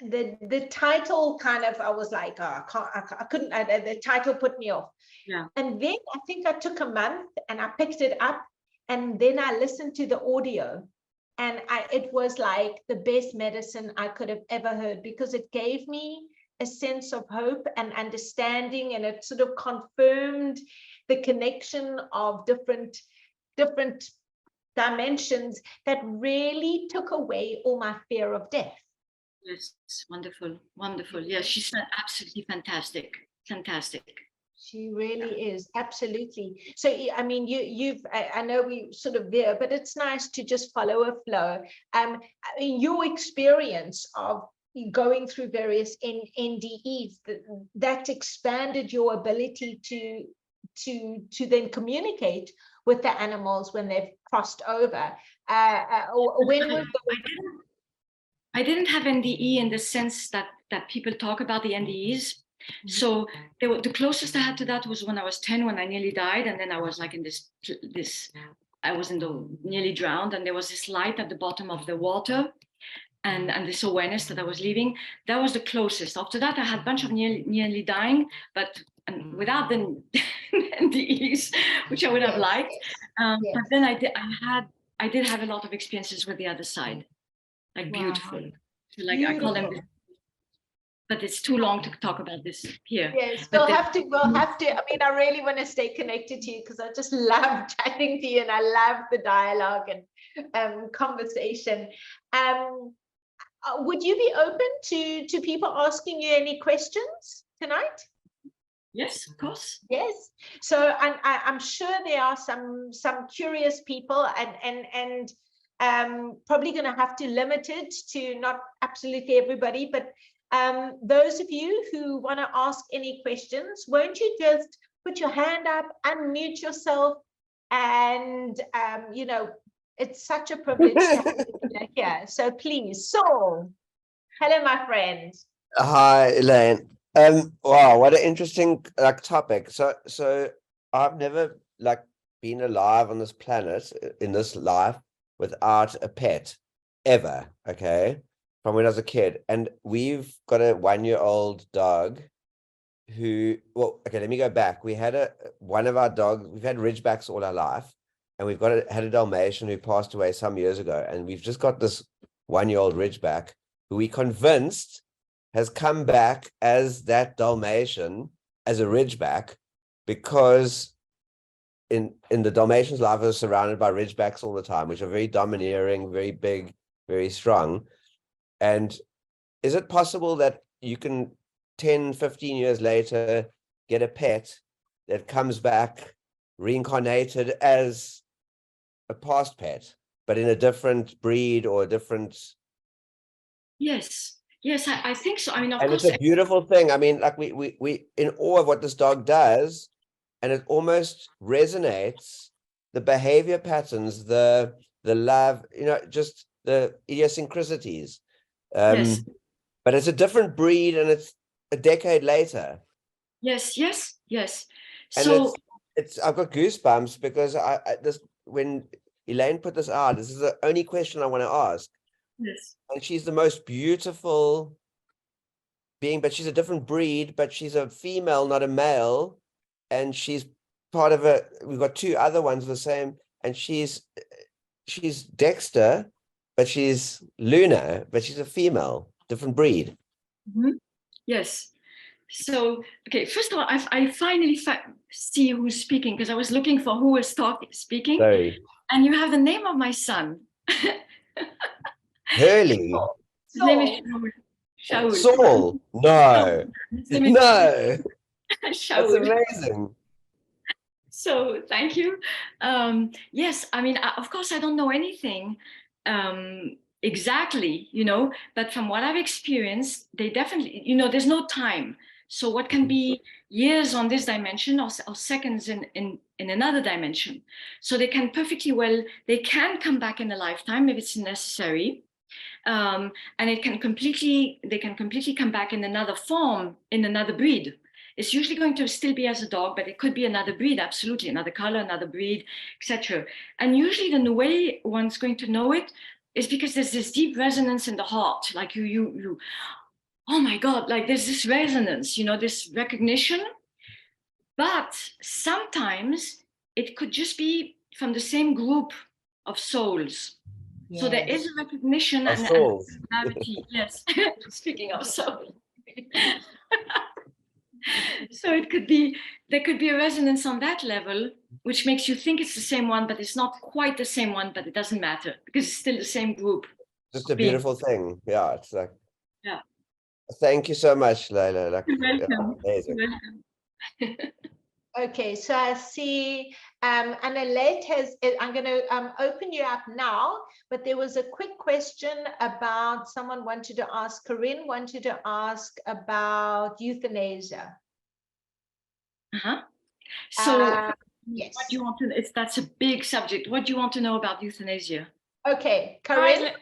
the title kind of, I was like, oh, I couldn't, the title put me off. Yeah. And then I think I took a month and I picked it up, and then I listened to the audio, and it was like the best medicine I could have ever heard, because it gave me a sense of hope and understanding, and it sort of confirmed the connection of different dimensions that really took away all my fear of death. Yes, wonderful. Yes, she's absolutely fantastic. She really is, absolutely. So, I mean, I know we sort of there, but it's nice to just follow a flow. I mean, your experience of going through various NDEs, that expanded your ability to then communicate with the animals when they've crossed over. When was I didn't have NDE in the sense that people talk about the NDEs. So the closest I had to that was when I was 10, when I nearly died, and then I was like in this I was nearly drowned, and there was this light at the bottom of the water, and this awareness that I was leaving. That was the closest. After that, I had a bunch of nearly dying, but without the NDEs, which I would have liked. But then I did have a lot of experiences with the other side, like beautiful. So like I call them, but it's too long to talk about this here. Yes, we'll have to. I mean, I really want to stay connected to you, because I just love chatting to you, and I love the dialogue and conversation. Would you be open to people asking you any questions tonight? Yes, of course. Yes. So I'm sure there are some curious people, and probably going to have to limit it to not absolutely everybody, but those of you who want to ask any questions, won't you just put your hand up, unmute yourself, and you know, it's such a privilege to have you here. So please, Saul. Hello, my friend. Hi, Elaine. Wow, what an interesting topic. So I've never been alive on this planet in this life without a pet ever. Okay, from when I was a kid, and we've got a 1-year-old dog who. Well, okay, let me go back. We had one of our dogs. We've had Ridgebacks all our life, and we've had a Dalmatian who passed away some years ago, and we've just got this 1-year-old Ridgeback who we convinced has come back as that Dalmatian, as a Ridgeback, because in the Dalmatian's life is surrounded by Ridgebacks all the time, which are very domineering, very big, very strong. And is it possible that you can 10, 15 years later get a pet that comes back reincarnated as a past pet, but in a different breed or a different... Yes. Yes, I think so. I mean, of and course, it's a beautiful thing. I mean, like we in awe of what this dog does, and it almost resonates the behavior patterns, the love, you know, just the idiosyncrasies. yes. But it's a different breed, and it's a decade later. Yes, yes, yes. And So it's I've got goosebumps because when Elaine put this out, this is the only question I want to ask. yes. And she's the most beautiful being, but she's a different breed, but she's a female, not a male. And she's part of we've got 2 other ones the same, and she's Dexter, but she's Luna, but she's a female, different breed. Mm-hmm. Yes. So, okay, first of all, I finally see who's speaking, because I was looking for who was speaking. Sorry. And you have the name of my son. Hurley. His name is Shaul. Saul. No. No. That's amazing. So thank you. Yes, I mean, of course, I don't know anything exactly, you know, but from what I've experienced, they definitely, you know, there's no time. So what can be years on this dimension or seconds in another dimension. So they can perfectly well, they can come back in a lifetime if it's necessary. And they can completely come back in another form, in another breed. It's usually going to still be as a dog, but it could be another breed, absolutely, another color, another breed, etc. And usually the way one's going to know it is because there's this deep resonance in the heart, like you, oh my God, like there's this resonance, you know, this recognition. But sometimes it could just be from the same group of souls. Yes. So there is a recognition and similarity. Yes, speaking of soul. So there could be a resonance on that level, which makes you think it's the same one, but it's not quite the same one, but it doesn't matter because it's still the same group. Just a beautiful thing. Yeah, it's like, yeah. Thank you so much, Laila. Like, you're welcome. Yeah, amazing. You're welcome. Okay, so I see Elaine I'm going to open you up now, but there was a quick question about someone wanted to ask, Corinne wanted to ask about euthanasia. So yes. What do you want to, that's a big subject. What do you want to know about euthanasia? Okay, Corinne.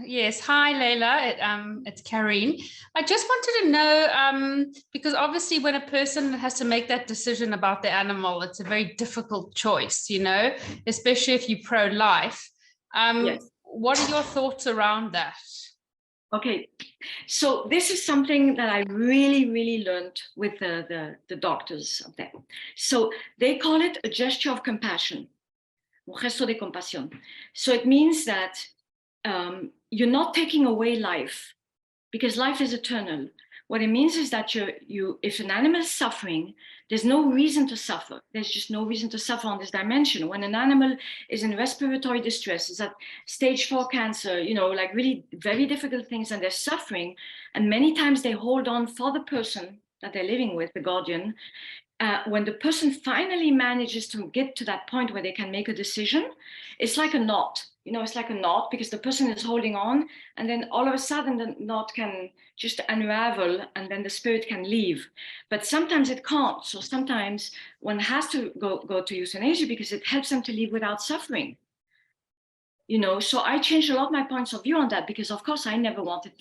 Yes, hi Laila, it's Karine. I just wanted to know, because obviously when a person has to make that decision about the animal, it's a very difficult choice, you know, especially if you're pro-life. Yes. What are your thoughts around that? Okay, so this is something that I really learned with the doctors of them. So they call it a gesture of compassion, un gesto de compasión. So it means that you're not taking away life, because life is eternal. What it means is that if an animal is suffering, there's no reason to suffer. There's just no reason to suffer on this dimension. When an animal is in respiratory distress, is at stage 4 cancer, you know, like really very difficult things, and they're suffering, and many times they hold on for the person that they're living with, the guardian, when the person finally manages to get to that point where they can make a decision, it's like a knot. It's like a knot because the person is holding on, and then all of a sudden the knot can just unravel, and then the spirit can leave. But sometimes it can't. So sometimes one has to go to euthanasia because it helps them to live without suffering. So I changed a lot of my points of view on that, because of course I never wanted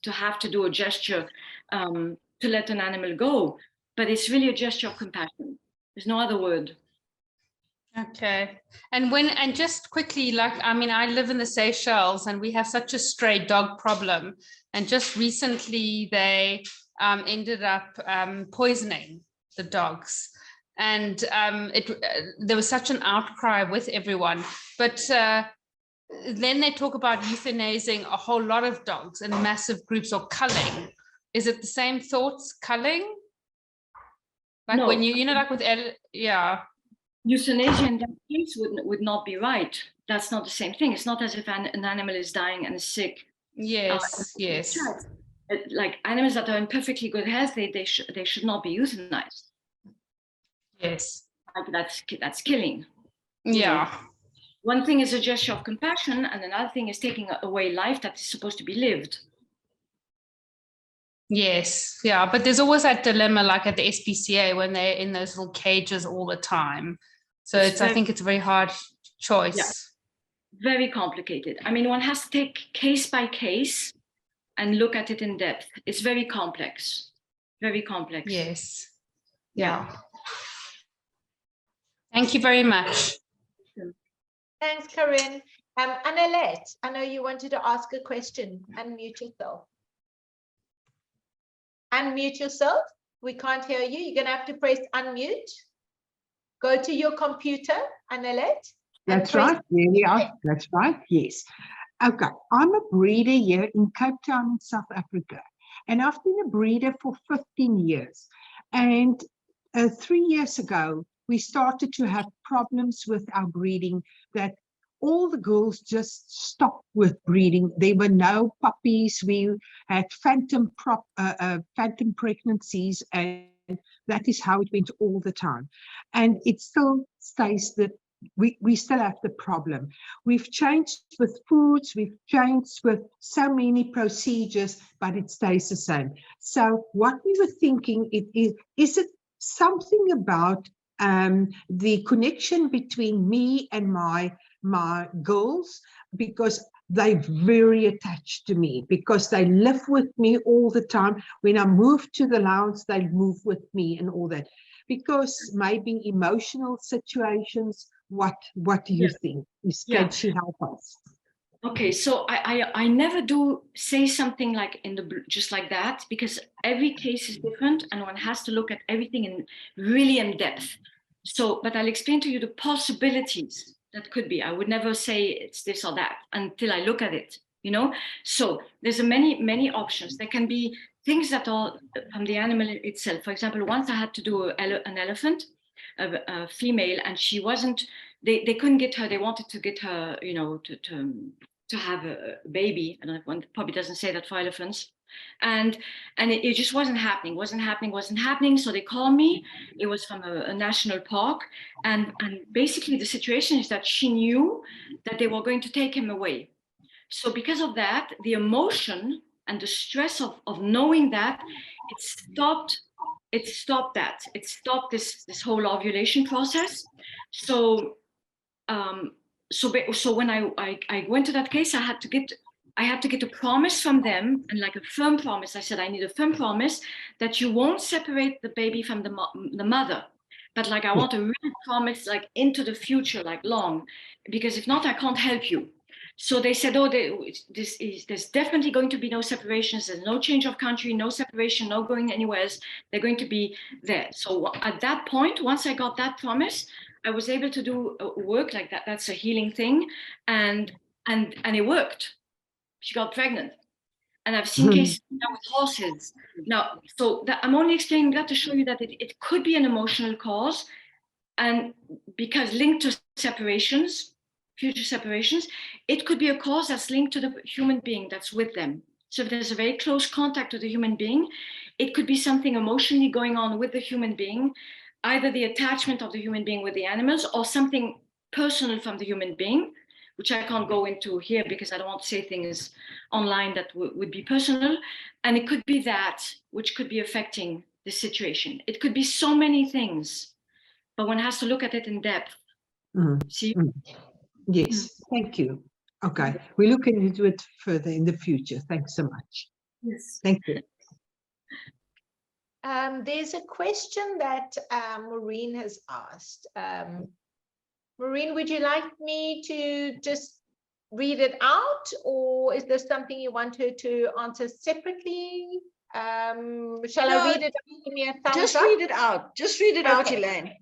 to have to do a gesture to let an animal go. But it's really a gesture of compassion. There's no other word. Okay. And just quickly, I live in the Seychelles and we have such a stray dog problem. And just recently they ended up poisoning the dogs. And there was such an outcry with everyone. But then they talk about euthanizing a whole lot of dogs in massive groups, or culling. Is it the same thoughts, culling? Like no. When euthanasia in that case would not be right. That's not the same thing. It's not as if an animal is dying and is sick. Yes. Like animals that are in perfectly good health, they should not be euthanized. Yes. Like that's killing. Yeah. One thing is a gesture of compassion, and another thing is taking away life that is supposed to be lived. Yes, yeah, but there's always that dilemma, like at the SPCA, when they're in those little cages all the time. So I think it's a very hard choice. Yeah. Very complicated. I mean, one has to take case by case and look at it in depth. It's very complex. Very complex. Yes. Yeah. Thank you very much. Thanks, Corinne. Annalette, I know you wanted to ask a question. Unmute yourself. Unmute yourself. We can't hear you. You're going to have to press unmute. Go to your computer, Annalette. That's right. There we are. That's right. Yes. Okay. I'm a breeder here in Cape Town in South Africa. And I've been a breeder for 15 years. And 3 years ago, we started to have problems with our breeding, that all the girls just stopped with breeding. There were no puppies. We had phantom pregnancies, and that is how it went all the time. And it still stays that we still have the problem. We've changed with foods, we've changed with so many procedures, but it stays the same. So what we were thinking, is it something about the connection between me and my girls, because they're very attached to me, because they live with me all the time. When I move to the lounge, they move with me and all that. Because maybe emotional situations, what do you think? Can she help us? Okay, so I never do say something like just like that, because every case is different and one has to look at everything really in depth. So, but I'll explain to you the possibilities that could be. I would never say it's this or that until I look at it, So there's many options. There can be things that are from the animal itself. For example, once I had to do an elephant, a female, and she wasn't, they couldn't get her, they wanted to get her, to have a baby. I don't know if one probably doesn't say that for elephants. And it just wasn't happening. So they called me. It was from a national park. And basically the situation is that she knew that they were going to take him away. So because of that, the emotion and the stress of knowing that, it stopped this whole ovulation process. So when I went to that case, I had to get a promise from them, and like a firm promise. I said, I need a firm promise that you won't separate the baby from the mother. But like, I want a real promise, like into the future, like long, because if not, I can't help you. So they said, there's definitely going to be no separations. There's no change of country, no separation, no going anywhere else. They're going to be there. So at that point, once I got that promise, I was able to do work like that. That's a healing thing. And it worked. She got pregnant. And I've seen cases now with horses. Now, so I'm only explaining that to show you that it could be an emotional cause. And because linked to separations, future separations, it could be a cause that's linked to the human being that's with them. So if there's a very close contact with the human being, It could be something emotionally going on with the human being, either the attachment of the human being with the animals or something personal from the human being, which I can't go into here because I don't want to say things online that would be personal. And it could be that, which could be affecting the situation. It could be so many things, but one has to look at it in depth. See? Yes, thank you. Okay, we're looking into it further in the future. Thanks so much. Yes. Thank you. There's a question that Maureen has asked. Maureen, would you like me to just read it out, or is there something you want her to answer separately? Shall I read it? Give me a thumbs Just up? read it out. Just read it out, Okay. Elaine.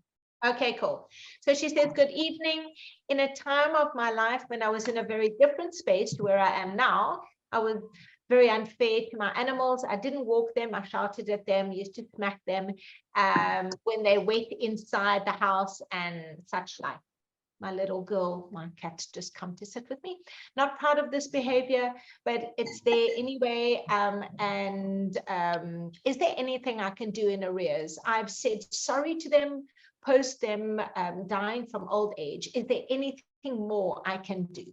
Okay, cool. So she says, good evening. In a time of my life when I was in a very different space to where I am now, I was very unfair to my animals. I didn't walk them. I shouted at them, used to smack them when they went inside the house and such like. My little girl, my cat's just come to sit with me. Not proud of this behavior, but it's there anyway. Is there anything I can do in arrears? I've said sorry to them, post them dying from old age. Is there anything more I can do?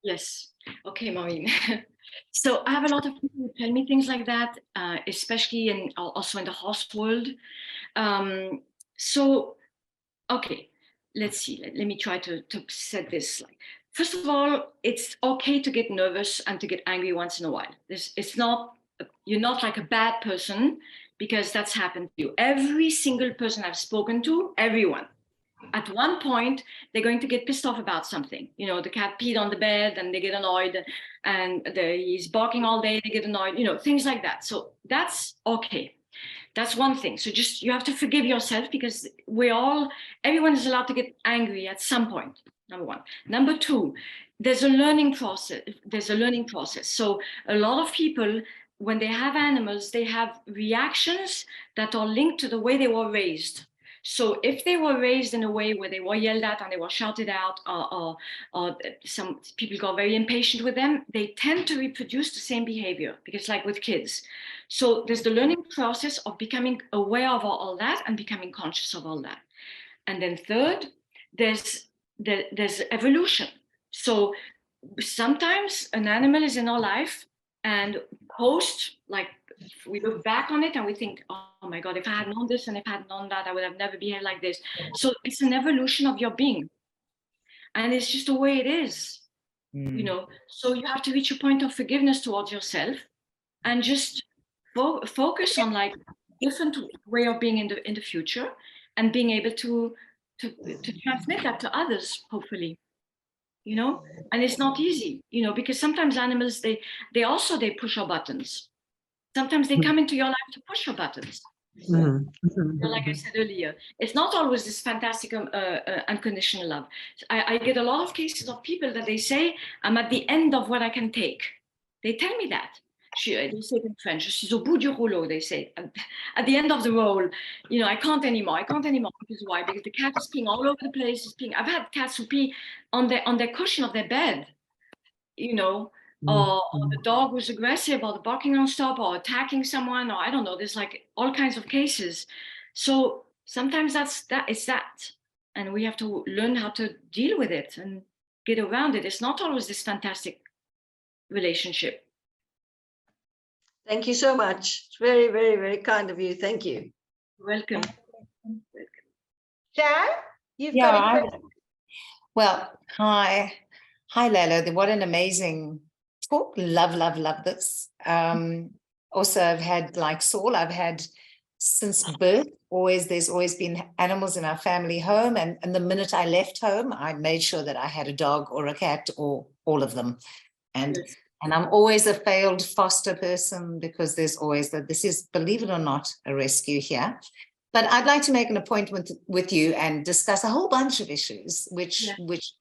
Yes. Okay, Maureen. So I have a lot of people who tell me things like that, especially also in the horse world. Okay. Let's see, let me try to set this. First of all, it's okay to get nervous and to get angry once in a while. You're not like a bad person because that's happened to you. Every single person I've spoken to, everyone, at one point, they're going to get pissed off about something. You know, the cat peed on the bed and they get annoyed, and he's barking all day, they get annoyed, you know, things like that. So that's okay. That's one thing. So just, you have to forgive yourself because everyone is allowed to get angry at some point, number one. Number two, there's a learning process. So a lot of people, when they have animals, they have reactions that are linked to the way they were raised. So if they were raised in a way where they were yelled at and they were shouted out, or some people got very impatient with them, they tend to reproduce the same behavior, because like with kids. So there's the learning process of becoming aware of all that and becoming conscious of all that. And then third, there's evolution. So sometimes an animal is in our life, and we look back on it and we think, oh my God, if I had known this and if I had known that, I would have never behaved like this. So it's an evolution of your being. And it's just the way it is, you know. So you have to reach a point of forgiveness towards yourself and just focus on like different way of being in the future, and being able to transmit that to others, hopefully. You know, and it's not easy, you know, because sometimes animals, they push our buttons. Sometimes they come into your life to push your buttons. Like I said earlier, it's not always this fantastic unconditional love. I get a lot of cases of people that they say, I'm at the end of what I can take. They tell me that. They say it in French, je suis au bout du rouleau, they say. At the end of the roll, you know, I can't anymore. Because why? Because the cat is peeing all over the place. I've had cats who pee on their cushion of their bed, you know, or the dog was aggressive, or barking non-stop, or attacking someone, or I don't know. There's like all kinds of cases. So sometimes it's that. And we have to learn how to deal with it and get around it. It's not always this fantastic relationship. Thank you so much. It's very, very, very kind of you. Thank you. Welcome. Jan, you've got a question. Well, hi, Laila. What an amazing talk. Love this. Also, I've had, like Saul, I've had since birth, there's always been animals in our family home. And the minute I left home, I made sure that I had a dog or a cat or all of them. And yes. And I'm always a failed foster person, because there's always this is, believe it or not, a rescue here. But I'd like to make an appointment with you and discuss a whole bunch of issues, which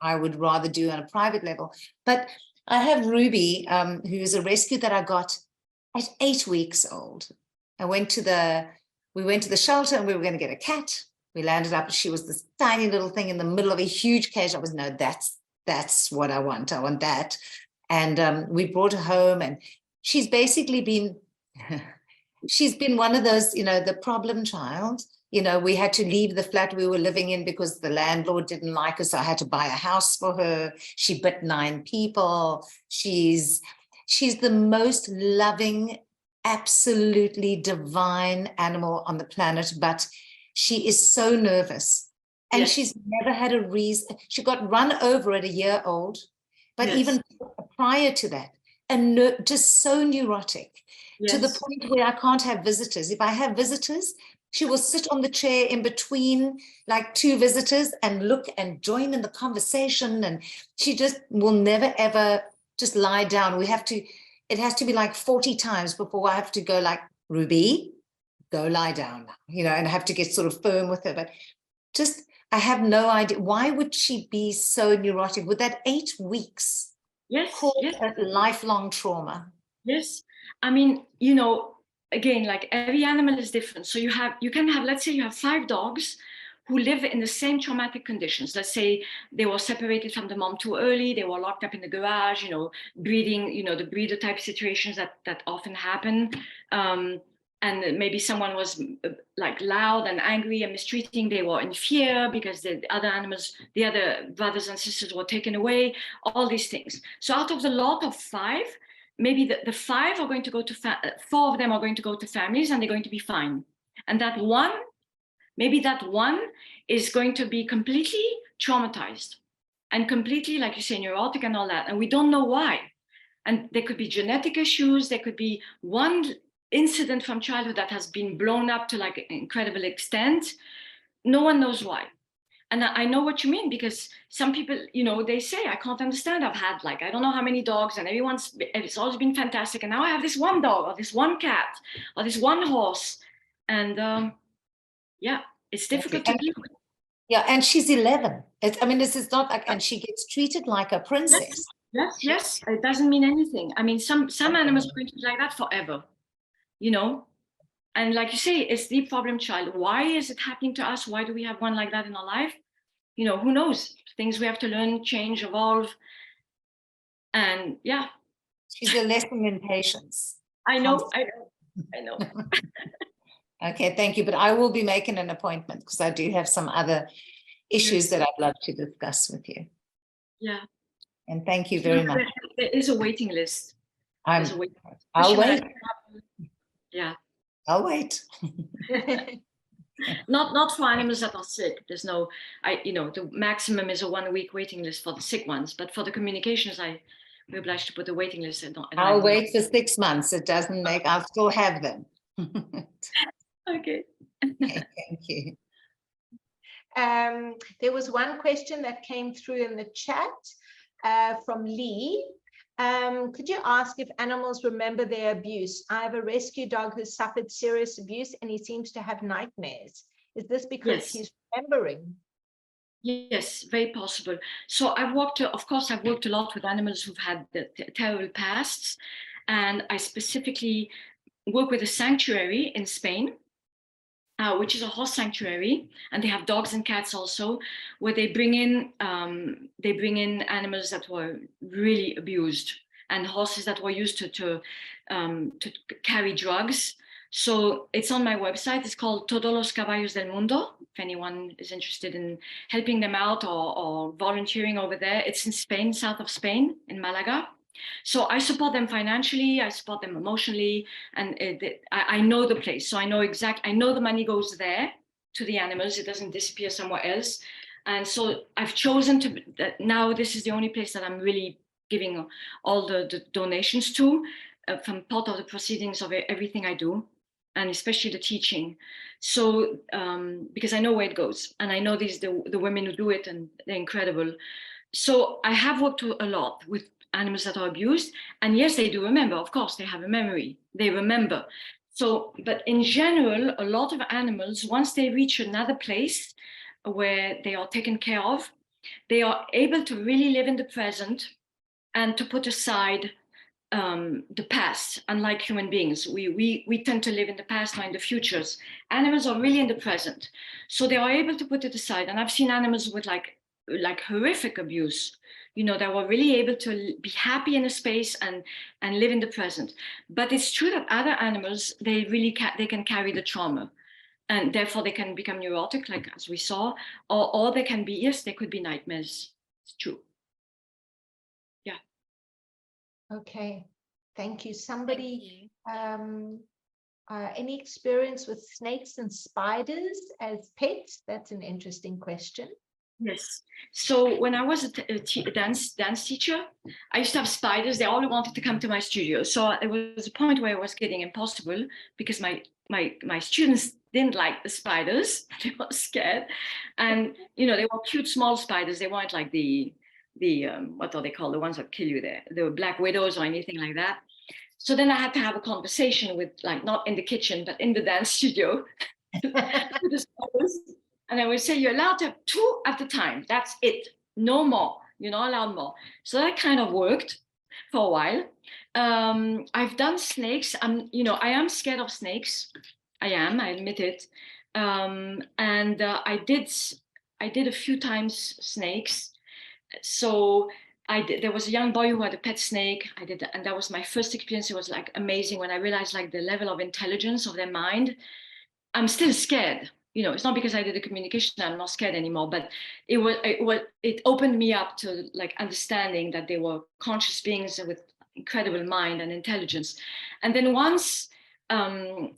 I would rather do on a private level. But I have Ruby, who is a rescue that I got at 8 weeks old. We went to the shelter and we were going to get a cat. We landed up, she was this tiny little thing in the middle of a huge cage. I was, no, that's what I want. I want that. And we brought her home, and she's basically been she's been one of those, the problem child. We had to leave the flat we were living in because the landlord didn't like us. So I had to buy a house for her. She bit 9 people. She's the most loving, absolutely divine animal on the planet, but she is so nervous. And Yes. she's never had a reason. She got run over at a year old, but Yes. even prior to that, and just so neurotic. Yes. To the point where I can't have visitors. If I have visitors, she will sit on the chair in between like 2 visitors and look and join in the conversation. And she just will never, ever just lie down. It has to be like 40 times before I have to go like, Ruby, go lie down, and I have to get sort of firm with her. But just, I have no idea. Why would she be so neurotic? With that 8 weeks cause a lifelong trauma? Yes. I mean, again, like every animal is different. So you can have, let's say you have 5 dogs who live in the same traumatic conditions. Let's say they were separated from the mom too early, they were locked up in the garage, breeding, the breeder type situations that often happen. And maybe someone was like loud and angry and mistreating, they were in fear because the other animals, the other brothers and sisters were taken away, all these things. So out of the lot of 5, maybe the 5 are going to go to 4 of them are going to go to families and they're going to be fine. And that one is going to be completely traumatized and completely, like you say, neurotic and all that. And we don't know why. And there could be genetic issues. There could be one incident from childhood that has been blown up to like an incredible extent. No one knows why. And I know what you mean, because some people, they say, I can't understand. I've had like, I don't know how many dogs and it's always been fantastic. And now I have this one dog or this one cat or this one horse. And yeah, it's difficult to deal with. Yeah, and she's 11. This is not like, and she gets treated like a princess. Yes. It doesn't mean anything. I mean, some animals are going to be like that forever, And like you say, it's the problem child. Why is it happening to us? Why do we have one like that in our life? Who knows? Things we have to learn, change, evolve. And yeah. She's a lesson in patience. I know. Okay, thank you. But I will be making an appointment because I do have some other issues that I'd love to discuss with you. Yeah. And thank you very much. There is a waiting list. I'll wait. Yeah. I'll wait. Not for animals that are sick. There's no, the maximum is a 1-week waiting list for the sick ones. But for the communications, we're obliged to put a waiting list. I'll wait for 6 months. It doesn't make, I'll still have them. Okay. Thank you. There was one question that came through in the chat from Lee. Could you ask if animals remember their abuse? I have a rescue dog who suffered serious abuse and he seems to have nightmares. Is this because he's remembering? Yes, very possible. So I've worked a lot with animals who've had the terrible pasts, and I specifically work with a sanctuary in Spain, which is a horse sanctuary, and they have dogs and cats also, where they bring in animals that were really abused and horses that were used to carry drugs. So it's on my website. It's called Todos los Caballos del Mundo. If anyone is interested in helping them out or volunteering over there, it's in Spain, south of Spain, in Malaga. So I support them financially, I support them emotionally, and I know the place. So I know the money goes there to the animals. It doesn't disappear somewhere else. And so I've chosen now this is the only place that I'm really giving all the donations to, from part of the proceedings of everything I do, and especially the teaching. So because I know where it goes, and I know the women who do it, and they're incredible. So I have worked a lot with animals that are abused, and yes, they do remember. Of course, they have a memory. They remember. So, but in general, a lot of animals, once they reach another place where they are taken care of, they are able to really live in the present and to put aside the past. Unlike human beings, we tend to live in the past or in the futures. Animals are really in the present, so they are able to put it aside. And I've seen animals with like horrific abuse, you know, that were really able to be happy in a space and live in the present. But it's true that other animals, they really they can carry the trauma, and therefore they can become neurotic, like as we saw, or they can be, yes, they could be nightmares. It's true. Yeah. Okay, thank you. Somebody, any experience with snakes and spiders as pets? That's an interesting question. Yes. So when I was a dance teacher, I used to have spiders. They all wanted to come to my studio. So it was a point where it was getting impossible because my students didn't like the spiders. They were scared, and you know, they were cute small spiders. They weren't like the what are they called? The ones that kill you there, the black widows or anything like that. So then I had to have a conversation with, like, not in the kitchen, but in the dance studio with the spiders. And I would say, you're allowed to have 2 at a time. That's it. No more. You're not allowed more. So that kind of worked for a while. I've done snakes. You know, I am scared of snakes. I admit it. I did a few times snakes. So there was a young boy who had a pet snake. And that was my first experience. It was like amazing when I realized like the level of intelligence of their mind. I'm still scared. You know, it's not because I did a communication I'm not scared anymore, but it opened me up to like understanding that they were conscious beings with incredible mind and intelligence. And then once I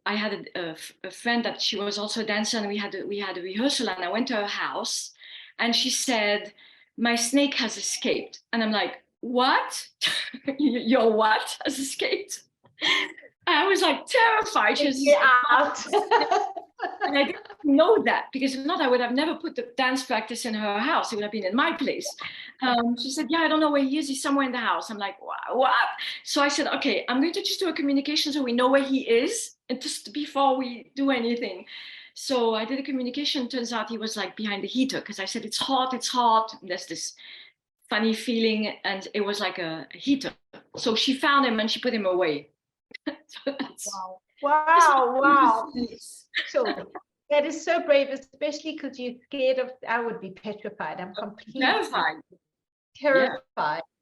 had a friend that she was also a dancer, and we had a rehearsal, and I went to her house, and she said, "My snake has escaped." And I'm like, "What? Your what has escaped?" I was like terrified. She was out. And I didn't know that, because if not, I would have never put the dance practice in her house. It would have been in my place. She said, "Yeah, I don't know where he is. He's somewhere in the house." I'm like, "What?" So I said, "Okay, I'm going to just do a communication so we know where he is, and just before we do anything." So I did a communication. Turns out he was like behind the heater, because I said, it's hot. And there's this funny feeling, and it was like a heater. So she found him and she put him away. So Wow. So that is so brave, especially because you're scared of, I would be petrified. I'm completely terrified. Yeah.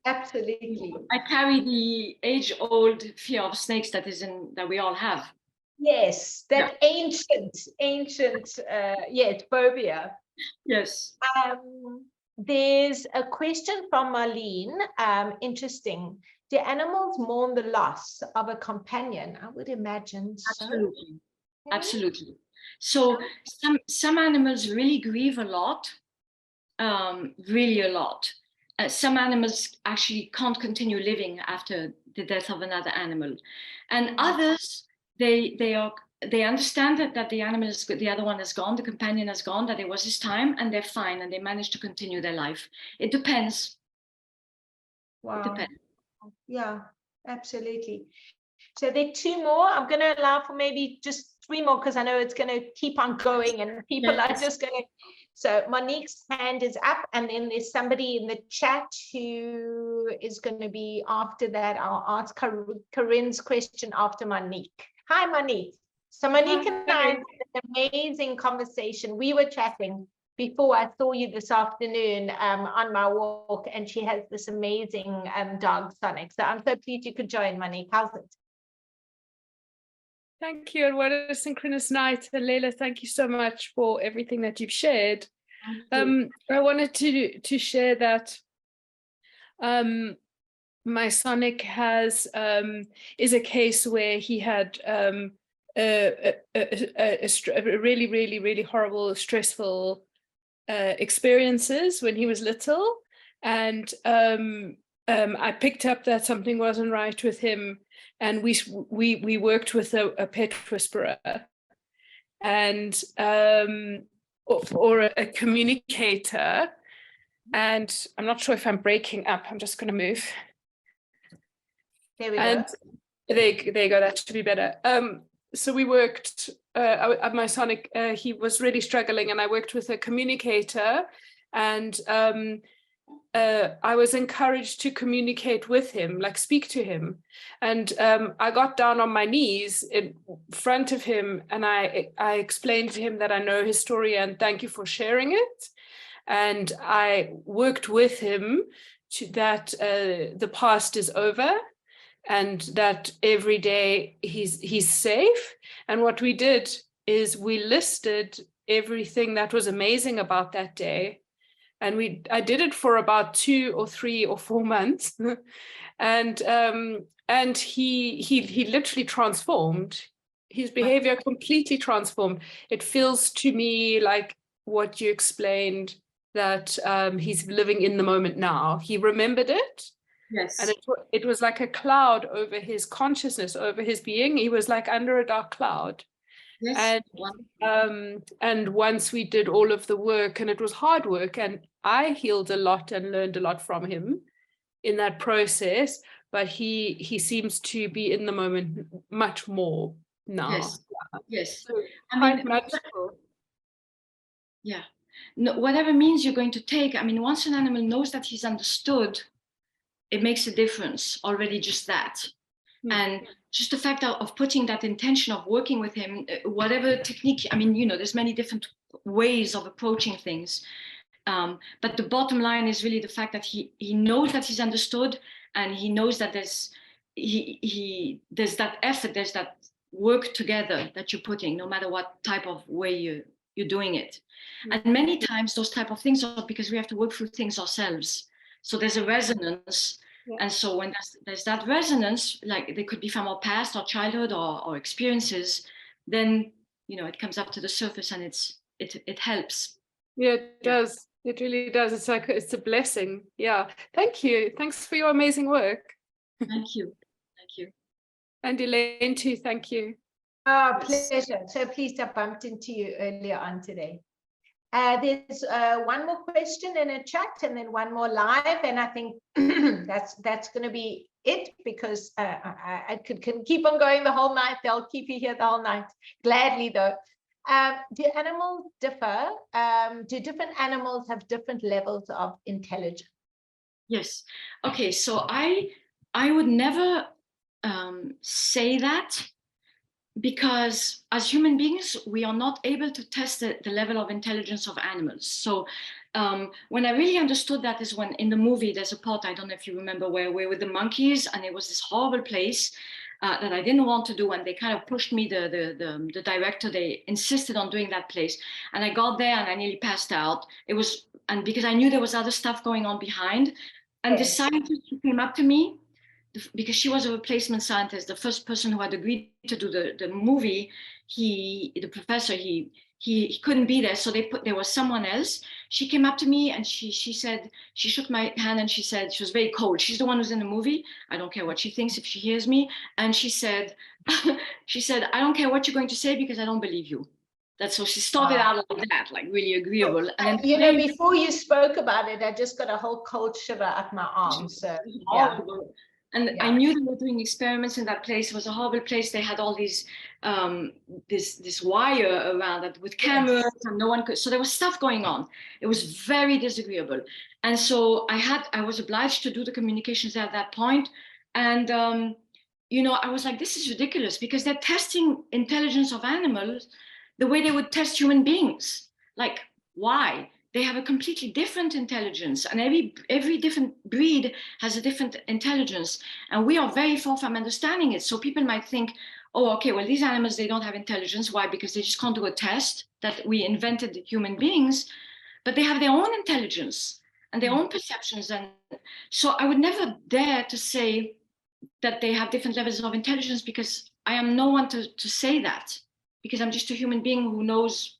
Absolutely. I carry the age-old fear of snakes that we all have. Yes, that ancient, yes, phobia. Yes. There's a question from Marlene. Interesting. Do animals mourn the loss of a companion? I would imagine so. Absolutely. Absolutely. So some animals really grieve a lot, really a lot. Some animals actually can't continue living after the death of another animal, and others they understand that the animal is good, the other one is gone, the companion is gone, that it was his time, and they're fine, and they manage to continue their life. It depends. Wow. It depends. Yeah, absolutely. So there are 2 more. I'm going to allow for maybe just 3 more, because I know it's going to keep on going, and people are just going to. So Monique's hand is up, and then there's somebody in the chat who is going to be after that. I'll ask Corinne's question after Monique. Hi, Monique. So Monique and I had an amazing conversation. We were chatting before I saw you this afternoon on my walk, and she has this amazing dog, Sonic. So I'm so pleased you could join, Monique. How's it? Thank you, and what a synchronous night. And Laila, thank you so much for everything that you've shared. I wanted to share that my Sonic is a case where he had a really, really, really horrible, stressful experiences when he was little, and I picked up that something wasn't right with him, and we worked with a pet whisperer, and or a communicator, and I'm not sure if I'm breaking up. I'm just going to move. There we go. There you go. That should be better. So we worked at my Sonic. He was really struggling, and I worked with a communicator, and I was encouraged to communicate with him, like speak to him. And I got down on my knees in front of him, and I explained to him that I know his story and thank you for sharing it. And I worked with him that the past is over and that every day he's safe. And what we did is we listed everything that was amazing about that day. And I did it for about 2 or 3 or 4 months. And he literally transformed. His behavior completely transformed. It feels to me like what you explained, that he's living in the moment now. He remembered it. Yes. And it was like a cloud over his consciousness, over his being. He was like under a dark cloud. Yes. And once we did all of the work, and it was hard work, and I healed a lot and learned a lot from him in that process, but he seems to be in the moment much more now. Yes. Yes. So I quite mean, magical. yeah. No, whatever means you're going to take. I mean, once an animal knows that he's understood, it makes a difference already, just that. And just the fact of putting that intention of working with him, whatever technique, I mean, there's many different ways of approaching things. But the bottom line is really the fact that he knows that he's understood, and he knows that there's that effort, there's that work together that you're putting, no matter what type of way you're doing it. And many times those type of things are because we have to work through things ourselves. So there's a resonance. Yeah. And so when there's that resonance, like they could be from our past or childhood or experiences, then it comes up to the surface, and it helps. Yeah, it does. It really does. It's like it's a blessing. Yeah. Thank you. Thanks for your amazing work. Thank you. Thank you. And Elaine too. Thank you. Oh, pleasure. So pleased I bumped into you earlier on today. There's one more question in a chat, and then one more live, and I think that's going to be it, because I can keep on going the whole night. They'll keep you here the whole night, gladly though. Do animals differ? Do different animals have different levels of intelligence? Yes. Okay, so I would never say that, because as human beings, we are not able to test the level of intelligence of animals. So when I really understood that is when in the movie, there's a part, I don't know if you remember, where we're with the monkeys, and it was this horrible place that I didn't want to do. And they kind of pushed me, the director, they insisted on doing that place. And I got there and I nearly passed out. And because I knew there was other stuff going on behind. And the scientist who came up to me, because she was a replacement scientist, the first person who had agreed to do the movie, the professor, he couldn't be there, so there was someone else. She came up to me and she said, she shook my hand and she said, she was very cold. She's the one who's in the movie. I don't care what she thinks if she hears me. And she said, I don't care what you're going to say because I don't believe you. So she started out like that, like really agreeable. And then, before you spoke about it, I just got a whole cold shiver up my arm. So yeah. And I knew they were doing experiments in that place. It was a horrible place. They had all these this wire around it with cameras, and no one could. So there was stuff going on. It was very disagreeable. And so I was obliged to do the communications at that point. And I was like, this is ridiculous, because they're testing intelligence of animals the way they would test human beings. Like, why? They have a completely different intelligence, and every different breed has a different intelligence, and we are very far from understanding it. So people might think, oh, okay, well, these animals, they don't have intelligence. Why? Because they just can't do a test that we invented, human beings, but they have their own intelligence and their own perceptions. And so I would never dare to say that they have different levels of intelligence, because I am no one to say that, because I'm just a human being who knows,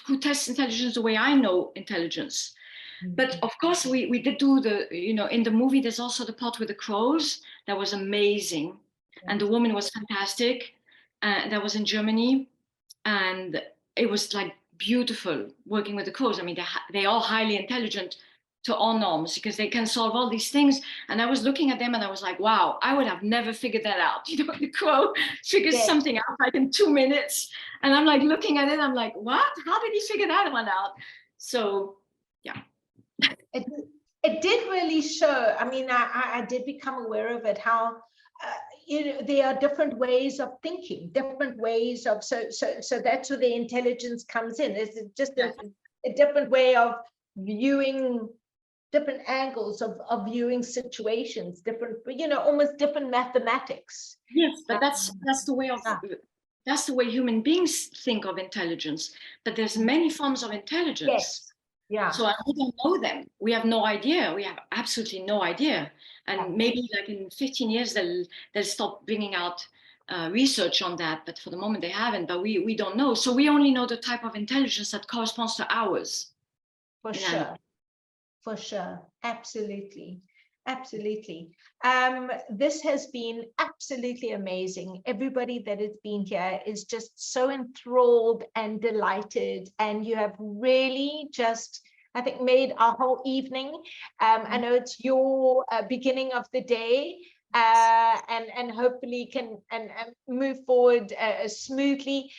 who tests intelligence the way I know intelligence. But of course, we did do in the movie, there's also the part with the crows that was amazing. And the woman was fantastic. That was in Germany. And it was like beautiful working with the crows. I mean, they are highly intelligent to our norms, because they can solve all these things. And I was looking at them and I was like, wow, I would have never figured that out. The crow figures something out like in 2 minutes. And I'm like looking at it, I'm like, what? How did he figure that one out? So, yeah. It did really show. I mean, I did become aware of it, how there are different ways of thinking, different ways of, so that's where the intelligence comes in. It's just a different way of viewing different angles of viewing situations, different, almost different mathematics. Yes, but that's the way of yeah. that's the way human beings think of intelligence. But there's many forms of intelligence. Yes. Yeah. So we don't know them. We have no idea. We have absolutely no idea. And maybe like in 15 years they'll stop bringing out research on that. But for the moment they haven't. But we don't know. So we only know the type of intelligence that corresponds to ours. For Yeah. sure. For sure. Absolutely. Absolutely. This has been absolutely amazing. Everybody that has been here is just so enthralled and delighted, and you have really just, I think, made our whole evening. I know it's your beginning of the day, and hopefully can and move forward smoothly.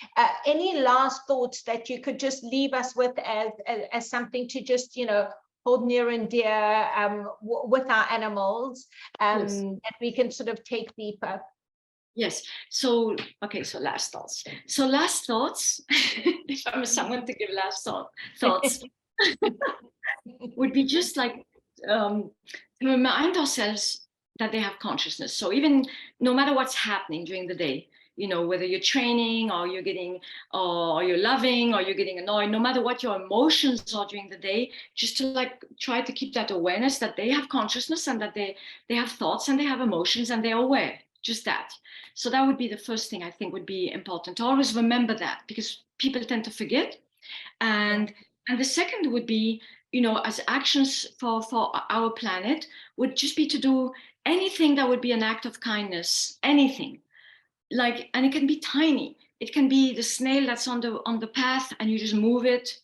Any last thoughts that you could just leave us with as something to just, hold near and dear with our animals, Yes. that we can sort of take deeper? Yes. So, okay. So last thoughts. If I'm someone to give last thoughts, would be just like to remind ourselves that they have consciousness. So even no matter what's happening during the day, whether you're training or you're loving or you're getting annoyed, no matter what your emotions are during the day, just to like try to keep that awareness that they have consciousness and that they have thoughts and they have emotions and they're aware, just that. So that would be the first thing I think would be important to always remember that, because people tend to forget. And the second would be, as actions for our planet would just be to do anything that would be an act of kindness, anything. Like, and it can be tiny. It can be the snail that's on the path and you just move it.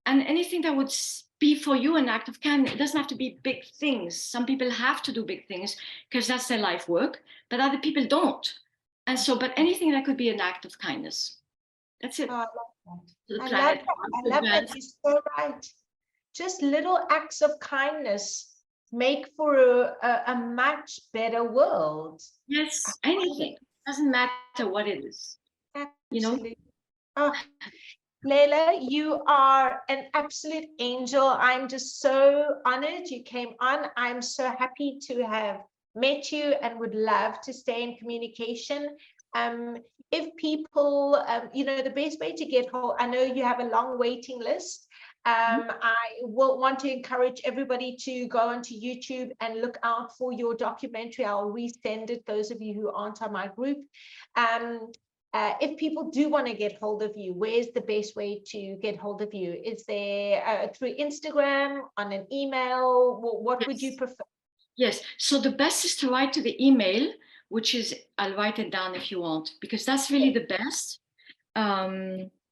And anything that would be for you an act of kindness. It doesn't have to be big things. Some people have to do big things because that's their life work, but other people don't. And so, but anything that could be an act of kindness. That's it. Oh, I love that. You're so right. Just little acts of kindness make for a much better world. Yes, anything. Doesn't matter what it is. Absolutely. Oh, Laila, you are an absolute angel. I'm just so honored you came on. I'm so happy to have met you and would love to stay in communication. If people, the best way to get hold, I know you have a long waiting list. I will want to encourage everybody to go onto YouTube and look out for your documentary. I'll resend it, those of you who aren't on my group. If people do want to get hold of you, where's the best way to get hold of you? Is there through Instagram, on an email? What would you prefer? Yes, so the best is to write to the email, which is, I'll write it down if you want, because that's really the best.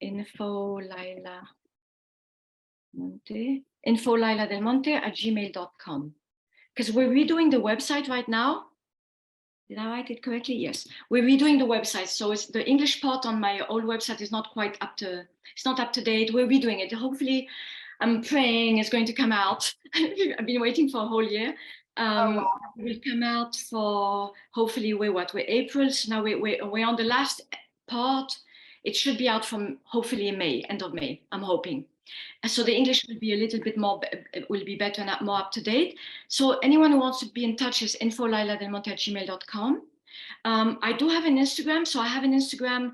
Info Laila del Monte @gmail.com. Because we're redoing the website right now. Did I write it correctly? Yes, we're redoing the website. So it's the English part on my old website is not quite it's not up to date. We're redoing it. Hopefully, I'm praying it's going to come out. I've been waiting for a whole year. It will come out for, hopefully we're April. So now we're on the last part. It should be out from hopefully in May, end of May, I'm hoping. And so the English will be a little bit more, will be better and more up to date. So anyone who wants to be in touch is info.laila.delmonte@gmail.com. I do have an Instagram. So I have an Instagram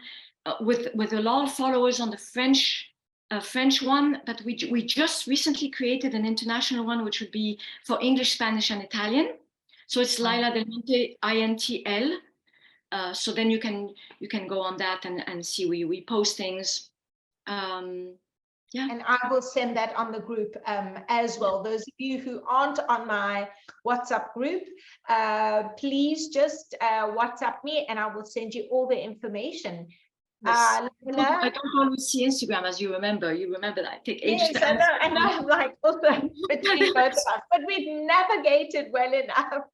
with a lot of followers on the French one, but we just recently created an international one, which would be for English, Spanish, and Italian. So it's Laila del Monte, INTL. So then you can go on that and see we post things. Yeah. And I will send that on the group as well. Those of you who aren't on my WhatsApp group, please just WhatsApp me and I will send you all the information. Yes. I don't always see Instagram, as you remember. You remember that. I take ages to answer. I know, and I'm like, also between both of us, but we've navigated well enough.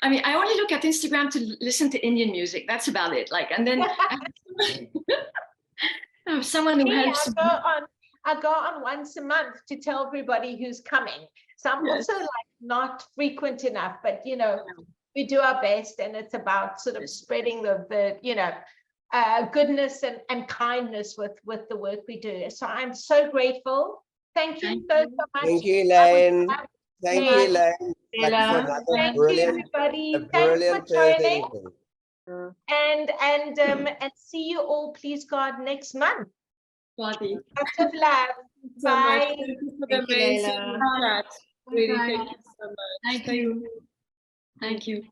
I mean, I only look at Instagram to listen to Indian music. That's about it. Like, and then someone who helps. I go on once a month to tell everybody who's coming. So I'm also like not frequent enough, but we do our best, and it's about sort of spreading the goodness and kindness with the work we do. So I'm so grateful Thank you Thank so you. much. Thank you, That was Elaine. lovely. Thank you, Yes. Elaine. Like, for Ella. another Thank you, brilliant, everybody. a Thanks for brilliant Thursday joining. evening. And see you all, please God, next month. Body. Lots of love. So much. Bye. Thank you for the Thank you, amazing Laila. chat. Really, Bye. thank you so much. Thank you. Thank you.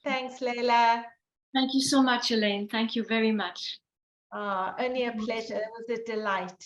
Thanks, Leila. Thank you so much, Elaine. Thank you very much. Only a pleasure. It was a delight.